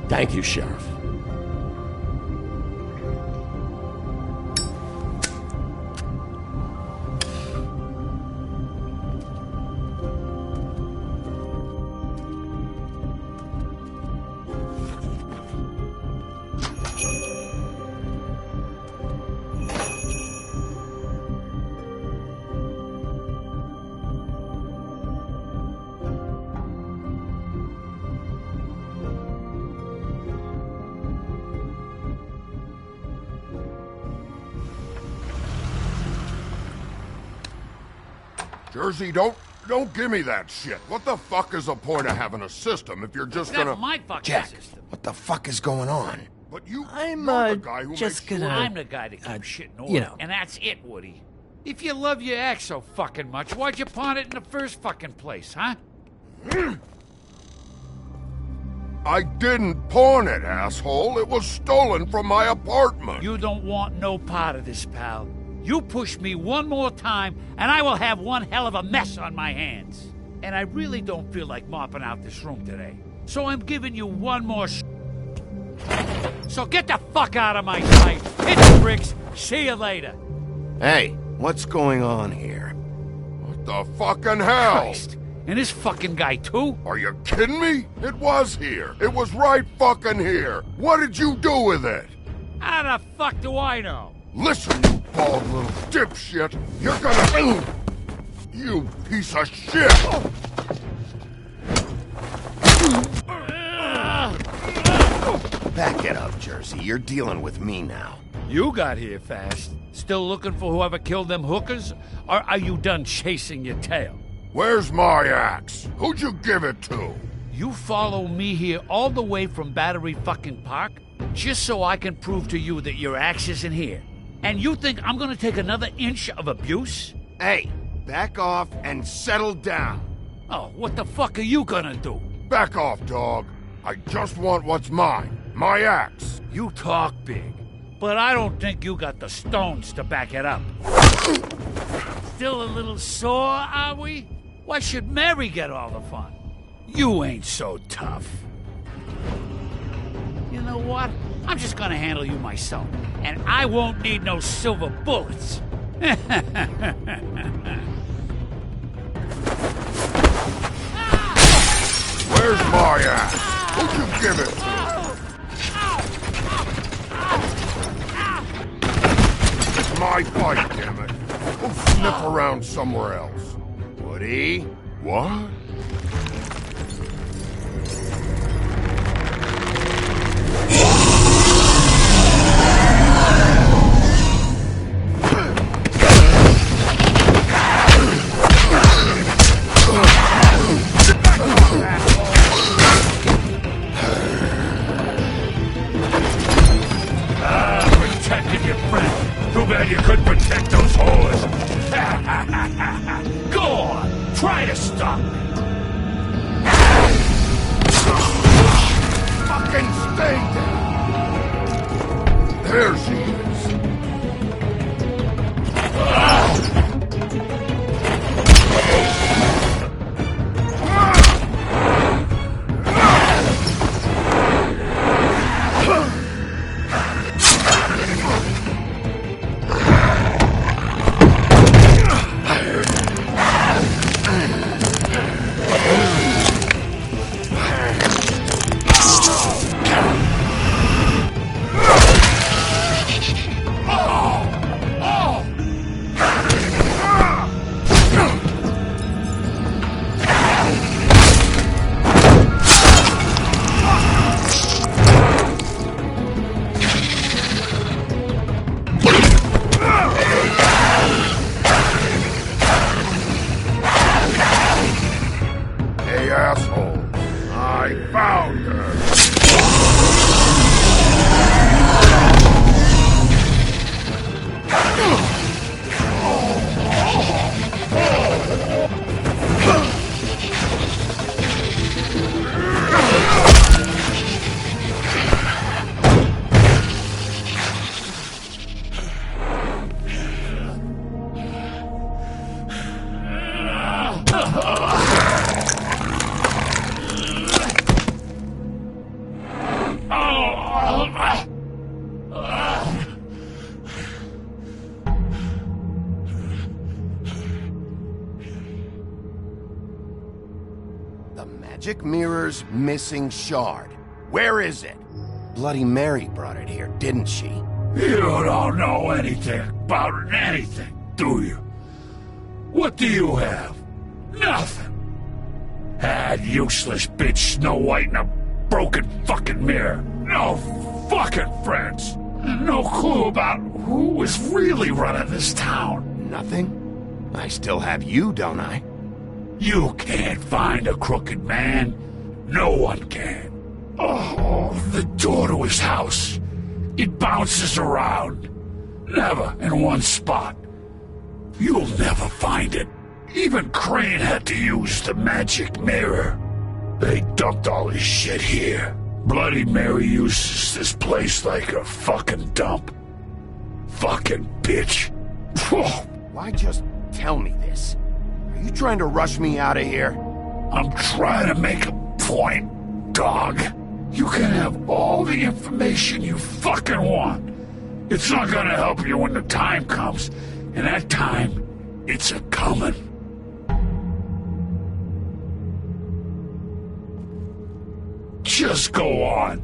Thank you, Sheriff. Jersey, don't give me that shit. What the fuck is the point of having a system if you're just gonna... That's my fucking Jack, system. what the fuck is going on? But you're the guy who just makes gonna... sure... I'm the guy that keeps shit in order. you know. And that's it, Woody. If you love your ex so fucking much, why'd you pawn it in the first fucking place, huh? I didn't pawn it, asshole. It was stolen from my apartment. You don't want no part of this, pal. You push me one more time, and I will have one hell of a mess on my hands. And I really don't feel like mopping out this room today. So I'm giving you one more So get the fuck out of my sight. Hit the bricks. See you later. Hey, what's going on here? What the fucking hell? Christ. And this fucking guy, too? Are you kidding me? It was here. It was right fucking here. What did you do with it? How the fuck do I know? Listen, you bald little dipshit. You're gonna... You piece of shit! Back it up, Jersey. You're dealing with me now. You got here fast. Still looking for whoever killed them hookers? Or are you done chasing your tail? Where's my axe? Who'd you give it to? You follow me here all the way from Battery fucking Park just so I can prove to you that your axe isn't here. And you think I'm gonna take another inch of abuse? Hey, back off and settle down. Oh, what the fuck are you gonna do? Back off, dog. I just want what's mine. My axe. You talk big, but I don't think you got the stones to back it up. Still a little sore, are we? Why should Mary get all the fun? You ain't so tough. You know what? I'm just gonna handle you myself, and I won't need no silver bullets. Where's my axe? Who'd you give it to? It's my fight, damn it. Go sniff around somewhere else. Woody? What? Protecting your friend. Too bad you couldn't protect those whores. Go on, try to stop me. Fucking stay there. There she is. The magic mirror's missing shard. Where is it? Bloody Mary brought it here, didn't she? You don't know anything about anything, do you? What do you have? Nothing. That useless bitch Snow White and a broken fucking mirror. No fucking friends. No clue about who was really running this town. Nothing? I still have you, don't I? You can't find a crooked man. No one can. Oh, the door to his house. It bounces around. Never in one spot. You'll never find it. Even Crane had to use the magic mirror. They dumped all his shit here. Bloody Mary uses this place like a fucking dump. Fucking bitch. Why just tell me this? Are you trying to rush me out of here? I'm trying to make a point, dog. You can have all the information you fucking want. It's not gonna help you when the time comes. And that time, it's a-comin'. Just go on.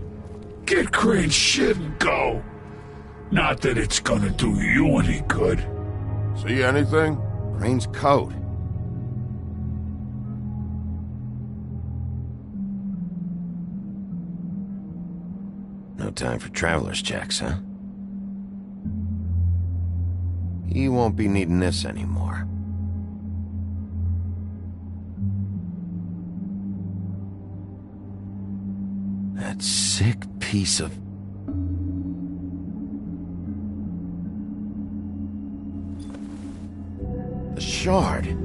Get Crane's shit and go. Not that it's gonna do you any good. See anything? Crane's coat. No time for traveler's checks, huh? He won't be needing this anymore. That sick piece of... The shard.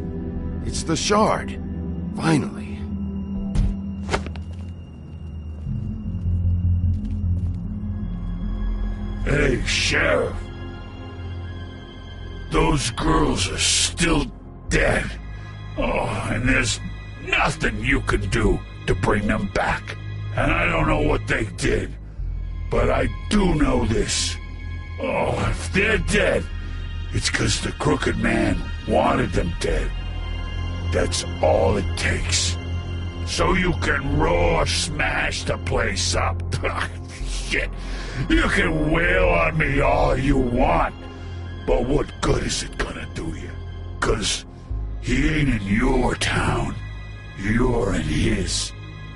It's the shard. Finally. Hey, Sheriff. Those girls are still dead. Oh, and there's nothing you can do to bring them back. And I don't know what they did, but I do know this. Oh, if they're dead, it's 'cause the Crooked Man wanted them dead. That's all it takes. So you can raw smash the place up. Shit. You can wail on me all you want, but what good is it gonna do you? 'Cause he ain't in your town. You're in his.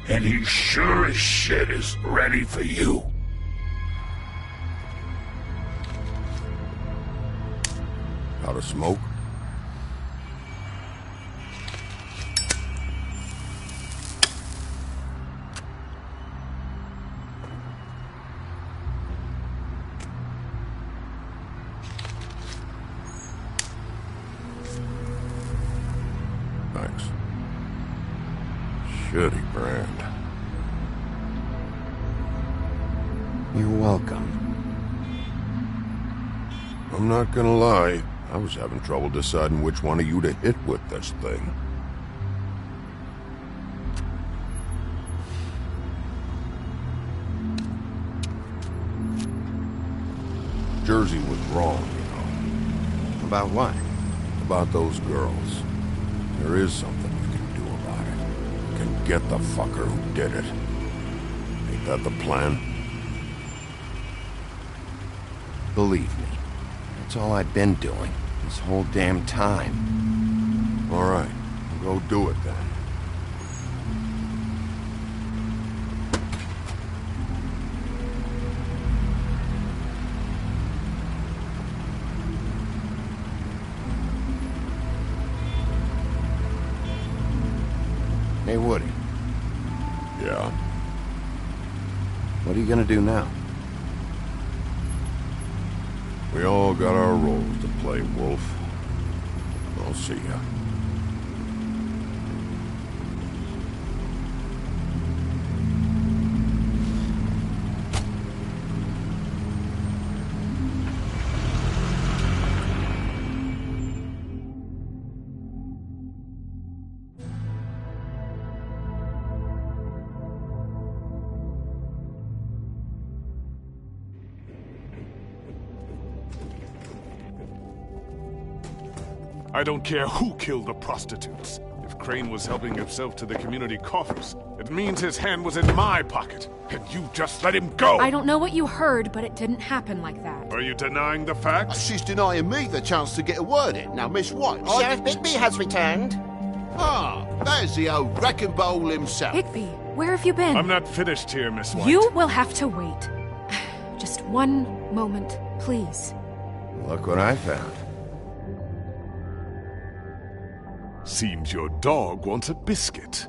And he sure as shit is ready for you. Out of smoke? Thanks. Shitty brand. You're welcome. I'm not gonna lie, I was having trouble deciding which one of you to hit with this thing. Jersey was wrong, you know. About what? About those girls. There is something you can do about it. You can get the fucker who did it. Ain't that the plan? Believe me, that's all I've been doing this whole damn time. All right, go do it then. Hey, Woody. Yeah? What are you gonna do now? We all got our roles to play, Wolf. I'll see ya. I don't care who killed the prostitutes. If Crane was helping himself to the community coffers. It means his hand was in my pocket, and you just let him go! I don't know what you heard, but it didn't happen like that. Are you denying the fact? She's denying me the chance to get a word in. Now, Miss White... Sheriff Bigby has returned. Ah, there's the old wrecking bowl himself. Bigby, where have you been? I'm not finished here, Miss White. You will have to wait. Just one moment, please. Look what I found. Seems your dog wants a biscuit.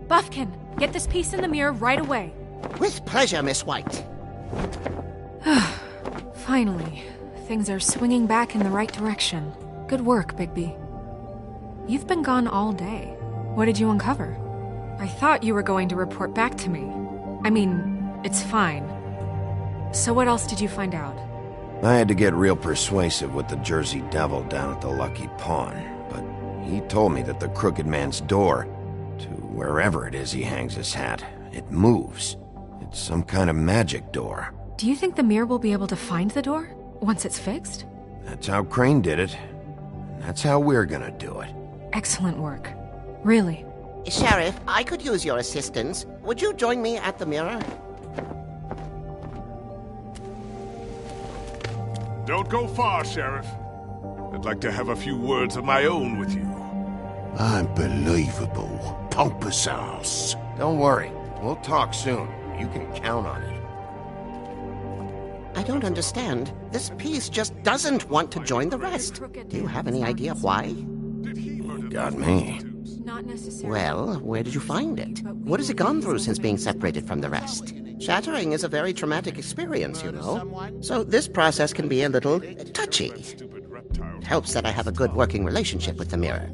Buffkin, get this piece in the mirror right away. With pleasure, Miss White. Finally, things are swinging back in the right direction. Good work, Bigby. You've been gone all day. What did you uncover? I thought you were going to report back to me. I mean, it's fine. So what else did you find out? I had to get real persuasive with the Jersey Devil down at the Lucky Pawn, but he told me that the Crooked Man's door, to wherever it is he hangs his hat, it moves. It's some kind of magic door. Do you think the mirror will be able to find the door once it's fixed? That's how Crane did it. And that's how we're gonna do it. Excellent work. Really. Sheriff, I could use your assistance. Would you join me at the mirror? Don't go far, Sheriff. I'd like to have a few words of my own with you. Unbelievable. Pompous ass. Don't worry. We'll talk soon. You can count on it. I don't understand. This piece just doesn't want to join the rest. Do you have any idea why? Got me. Not necessarily. Well, where did you find it? What has it gone through since being separated from the rest? Shattering is a very traumatic experience, you know. So this process can be a little touchy. It helps that I have a good working relationship with the mirror.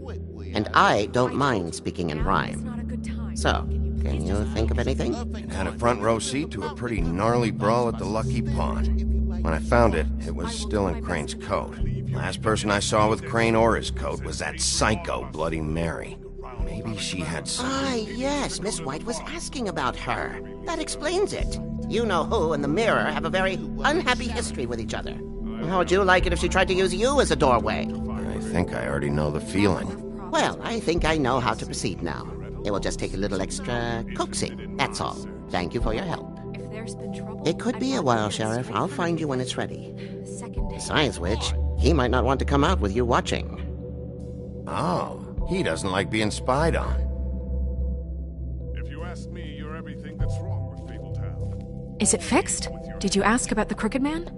And I don't mind speaking in rhyme. So, can you think of anything? Had a front row seat to a pretty gnarly brawl at the Lucky Pawn. When I found it, it was still in Crane's coat. Last person I saw with Crane or his coat was that psycho Bloody Mary. Maybe she had some... Ah, yes, Miss White was asking about her. That explains it. You know who and the mirror have a very unhappy history with each other. How would you like it if she tried to use you as a doorway? I think I already know the feeling. Well, I think I know how to proceed now. It will just take a little extra coaxing, that's all. Thank you for your help. If there's been trouble, It could be a while, Sheriff. I'll find you when it's ready. Besides which, he might not want to come out with you watching. Oh, he doesn't like being spied on. If you ask me, you're everything that's wrong with Fabletown. Is it fixed? Did you ask about the Crooked Man?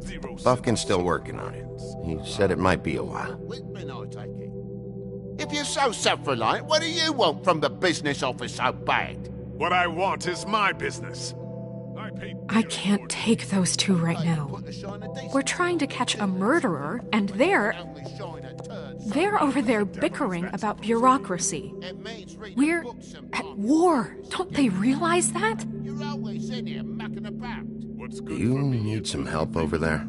Buffkin's still working on it. He said it might be a while. If you're so self-reliant, what do you want from the business office so bad? What I want is my business. I can't take those two right now. We're trying to catch a murderer, and they're over there bickering about bureaucracy. We're at war. Don't they realize that? Do you need some help over there?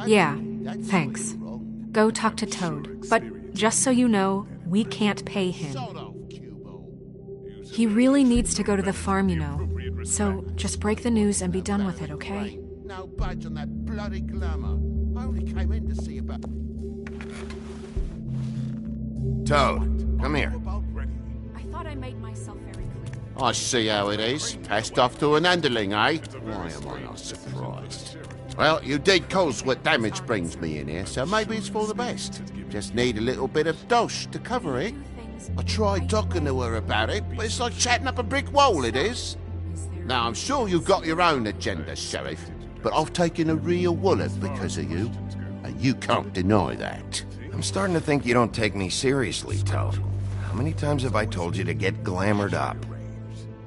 Yeah, thanks. Go talk to Toad. But just so you know, we can't pay him. He really needs to go to the farm, you know. So just break the news and be done with it, okay? No budge on that bloody glamour. I only came in to see about... Toad, come here. I thought I made myself very clear. I see how it is. Passed off to an underling, eh? Why am I not surprised? Well, you did cause what damage brings me in here, so maybe it's for the best. Just need a little bit of dosh to cover it. I tried talking to her about it, but it's like chatting up a brick wall, it is. Now, I'm sure you've got your own agenda, Sheriff, but I've taken a real wallet because of you, and you can't deny that. I'm starting to think you don't take me seriously, Toad. How many times have I told you to get glamored up?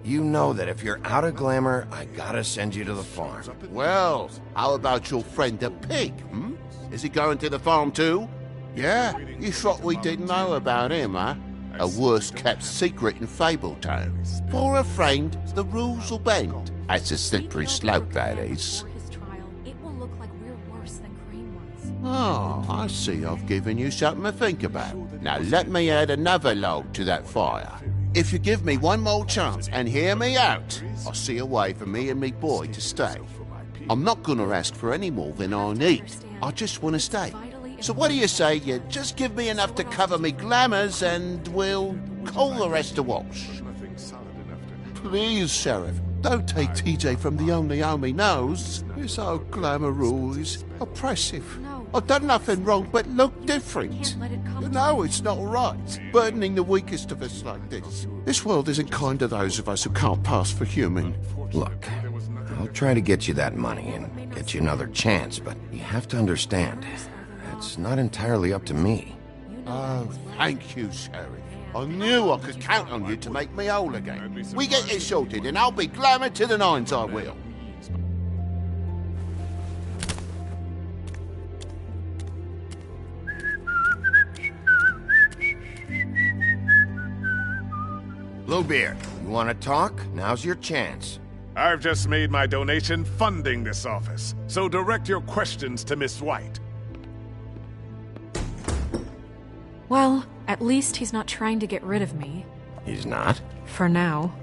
You know that if you're out of glamour, I gotta send you to the farm. Well, how about your friend the pig, hmm? Is he going to the farm too? Yeah? You thought we didn't know about him, huh? A worst-kept secret in Fabletown. For a friend, the rules will bend. That's a slippery slope, that is. Oh, I see I've given you something to think about. Now let me add another log to that fire. If you give me one more chance and hear me out, I'll see a way for me and me boy to stay. I'm not gonna ask for any more than I need. I just want to stay. So what do you say you just give me enough to cover me glamours and we'll call the rest a wash? Please, Sheriff, don't take TJ from the only home he knows. This old glamour rule is oppressive. I've done nothing wrong but look different. You know it's not right, burdening the weakest of us like this. This world isn't kind to those of us who can't pass for human. Look, I'll try to get you that money and get you another chance, but you have to understand, it's not entirely up to me. Oh, thank you, Sheriff. I knew I could count on you to make me whole again. We get this sorted and I'll be glamour to the nines, I will. Bluebeard, you want to talk? Now's your chance. I've just made my donation funding this office, so direct your questions to Miss White. Well, at least he's not trying to get rid of me. He's not? For now.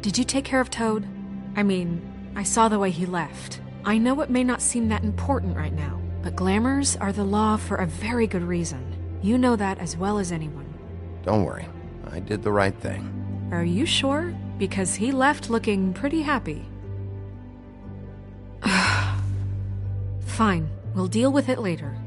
Did you take care of Toad? I mean, I saw the way he left. I know it may not seem that important right now, but glamours are the law for a very good reason. You know that as well as anyone. Don't worry. I did the right thing. Are you sure? Because he left looking pretty happy. Fine, we'll deal with it later.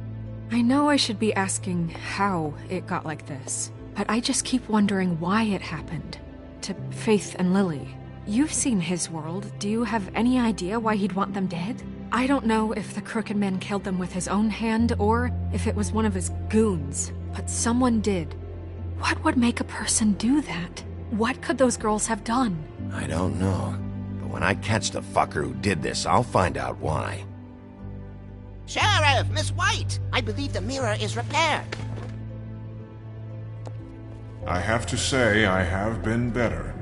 I know I should be asking how it got like this, but I just keep wondering why it happened. To Faith and Lily. You've seen his world. Do you have any idea why he'd want them dead? I don't know if the Crooked Man killed them with his own hand or if it was one of his goons, but someone did. What would make a person do that? What could those girls have done? I don't know. But when I catch the fucker who did this, I'll find out why. Sheriff, Miss White! I believe the mirror is repaired. I have to say I have been better.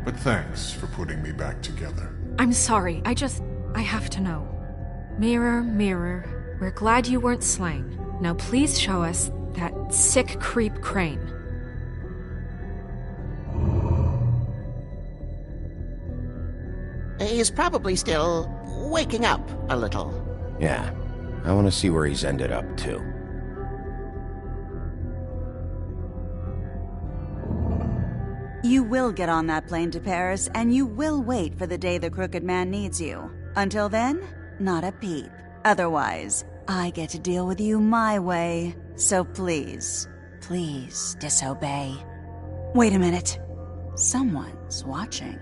But thanks for putting me back together. I'm sorry, I have to know. Mirror, mirror, we're glad you weren't slain. Now please show us that sick creep Crane. He's probably still waking up a little. Yeah, I want to see where he's ended up, too. You will get on that plane to Paris, and you will wait for the day the Crooked Man needs you. Until then, not a peep. Otherwise, I get to deal with you my way. So please, please disobey. Wait a minute. Someone's watching.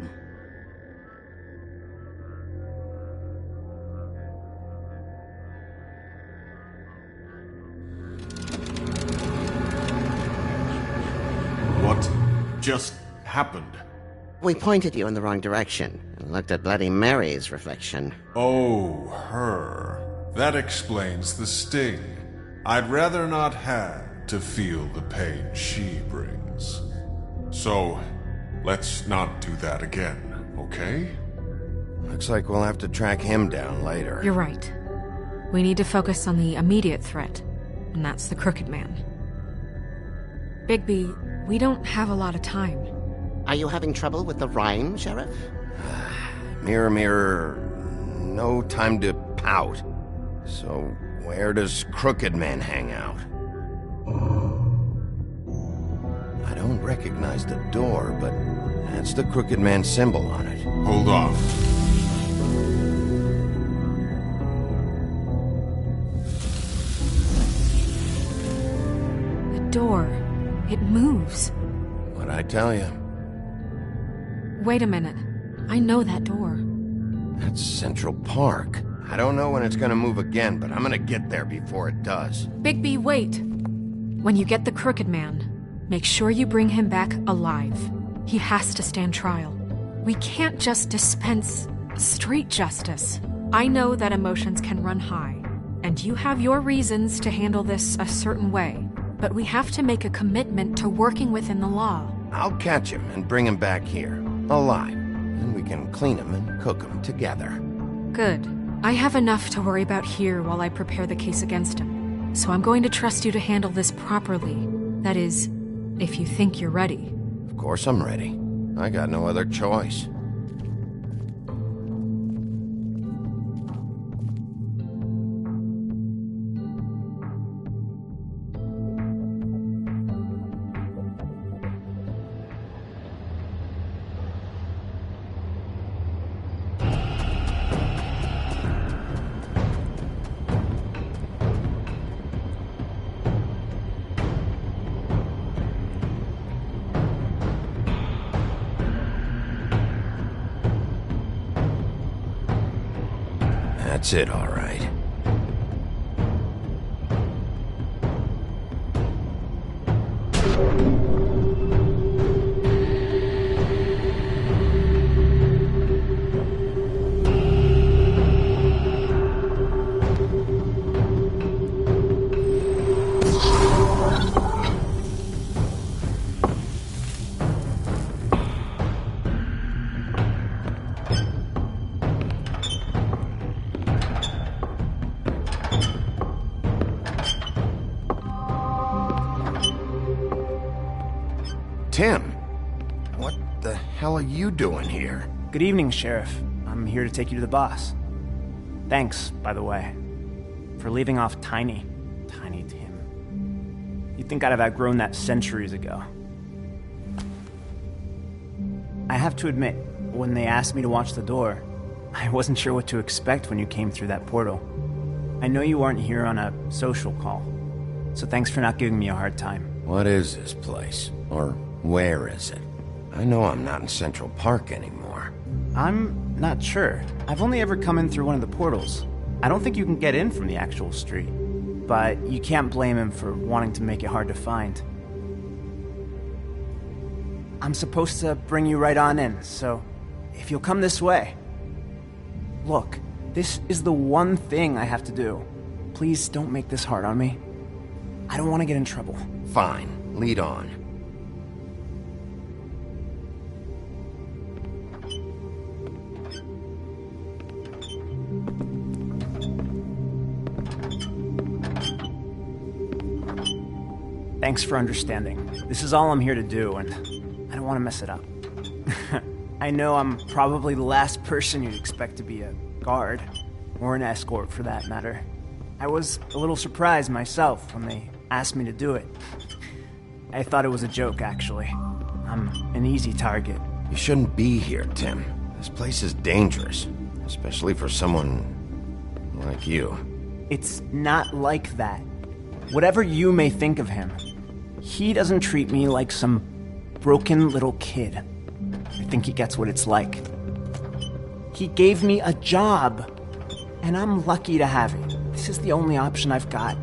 What just happened? We pointed you in the wrong direction and looked at Bloody Mary's reflection. Oh, her. That explains the sting. I'd rather not have to feel the pain she brings. So, let's not do that again, okay? Looks like we'll have to track him down later. You're right. We need to focus on the immediate threat, and that's the Crooked Man. Bigby, we don't have a lot of time. Are you having trouble with the rhyme, Sheriff? Mirror, mirror, no time to pout. So, where does Crooked Man hang out? I don't recognize the door, but that's the Crooked Man symbol on it. Hold on. The door. It moves. What'd I tell you? Wait a minute. I know that door. That's Central Park. I don't know when it's gonna move again, but I'm gonna get there before it does. Bigby, wait! When you get the Crooked Man, make sure you bring him back alive. He has to stand trial. We can't just dispense street justice. I know that emotions can run high, and you have your reasons to handle this a certain way, but we have to make a commitment to working within the law. I'll catch him and bring him back here, alive. Then we can clean him and cook him together. Good. I have enough to worry about here while I prepare the case against him. So I'm going to trust you to handle this properly. That is, if you think you're ready. Of course I'm ready. I got no other choice. That's it, all right. Tim, what the hell are you doing here? Good evening, Sheriff. I'm here to take you to the boss. Thanks, by the way, for leaving off Tiny Tim. You'd think I'd have outgrown that centuries ago. I have to admit, when they asked me to watch the door, I wasn't sure what to expect when you came through that portal. I know you aren't here on a social call, so thanks for not giving me a hard time. What is this place? Or where is it? I know I'm not in Central Park anymore. I'm not sure. I've only ever come in through one of the portals. I don't think you can get in from the actual street. But you can't blame him for wanting to make it hard to find. I'm supposed to bring you right on in, so if you'll come this way. Look, this is the one thing I have to do. Please don't make this hard on me. I don't want to get in trouble. Fine, lead on. Thanks for understanding. This is all I'm here to do, and I don't want to mess it up. I know I'm probably the last person you'd expect to be a guard, or an escort for that matter. I was a little surprised myself when they asked me to do it. I thought it was a joke, actually. I'm an easy target. You shouldn't be here, Tim. This place is dangerous, especially for someone like you. It's not like that. Whatever you may think of him, he doesn't treat me like some broken little kid. I think he gets what it's like. He gave me a job, and I'm lucky to have it. This is the only option I've got.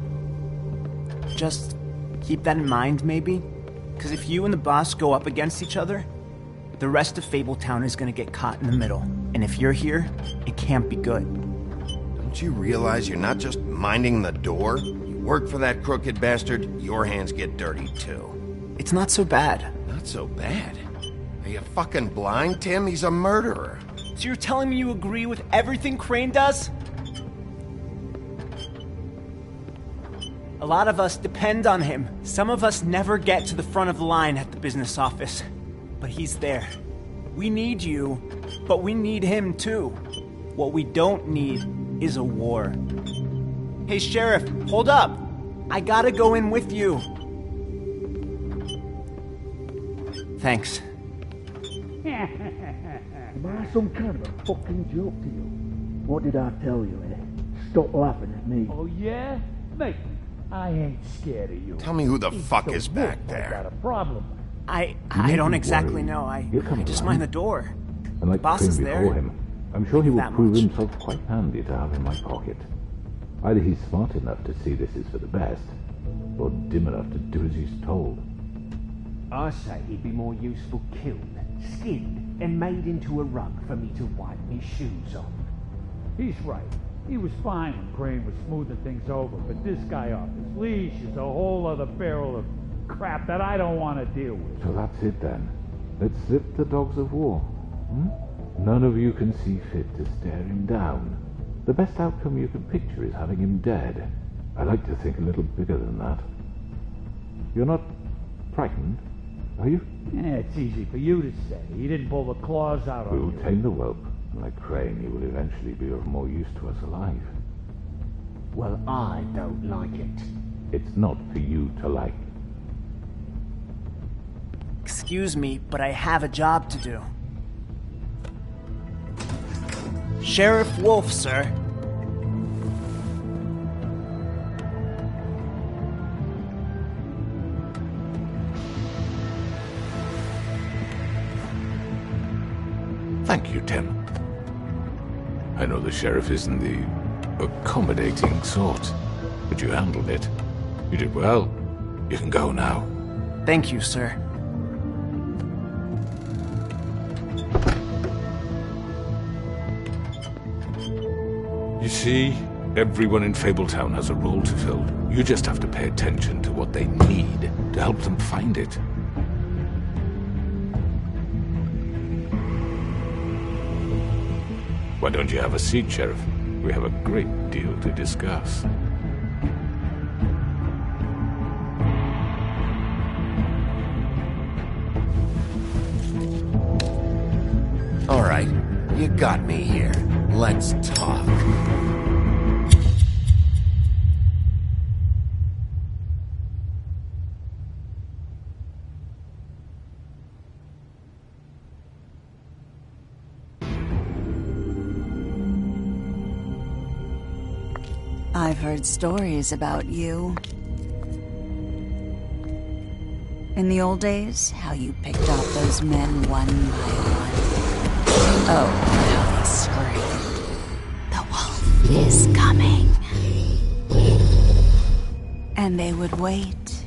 Just keep that in mind, maybe? Because if you and the boss go up against each other, the rest of Fabletown is going to get caught in the middle. And if you're here, it can't be good. Don't you realize you're not just minding the door? You work for that crooked bastard, your hands get dirty too. It's not so bad. Not so bad? Are you fucking blind, Tim? He's a murderer. So you're telling me you agree with everything Crane does? A lot of us depend on him. Some of us never get to the front of the line at the business office. But he's there. We need you, but we need him too. What we don't need is a war. Hey, Sheriff, hold up. I gotta go in with you. Thanks. Am I some kind of a fucking joke to you? What did I tell you, eh? Stop laughing at me. Oh, yeah? Mate, I ain't scared of you. Tell me who the fuck is back there. Got a problem. I don't exactly know. I just mind the door. And like the boss Crane is there. before him, I'm sure he will That prove much. himself quite handy to have in my pocket. Either he's smart enough to see this is for the best, or dim enough to do as he's told. I say he'd be more useful killed, skinned, and made into a rug for me to wipe me shoes off. He's right. He was fine when Crane was smoothing things over, but this guy off his leash is a whole other barrel of crap that I don't want to deal with. So that's it then. Let's zip the dogs of war. None of you can see fit to stare him down. The best outcome you can picture is having him dead. I like to think a little bigger than that. You're not frightened, are you? Yeah, it's easy for you to say. He didn't pull the claws out We on will you. tame the whelp, and like Crane, he will eventually be of more use to us alive. Well, I don't like it. It's not for you to like. Excuse me, but I have a job to do. Sheriff Wolf, sir. Thank you, Tim. I know the sheriff isn't the accommodating sort. But you handled it. You did well. You can go now. Thank you, sir. You see, everyone in Fabletown has a role to fill. You just have to pay attention to what they need to help them find it. Why don't you have a seat, Sheriff? We have a great deal to discuss. All right, you got me here. Let's talk. I've heard stories about you. In the old days, how you picked off those men one by one. Oh, how they screamed. The wolf is coming. And they would wait,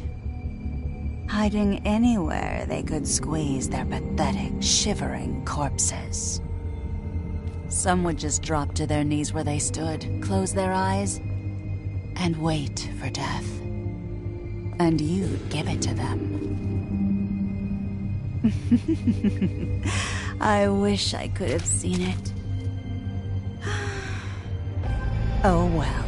hiding anywhere they could squeeze their pathetic, shivering corpses. Some would just drop to their knees where they stood, close their eyes, and wait for death. And you'd give it to them. I wish I could have seen it. Oh well.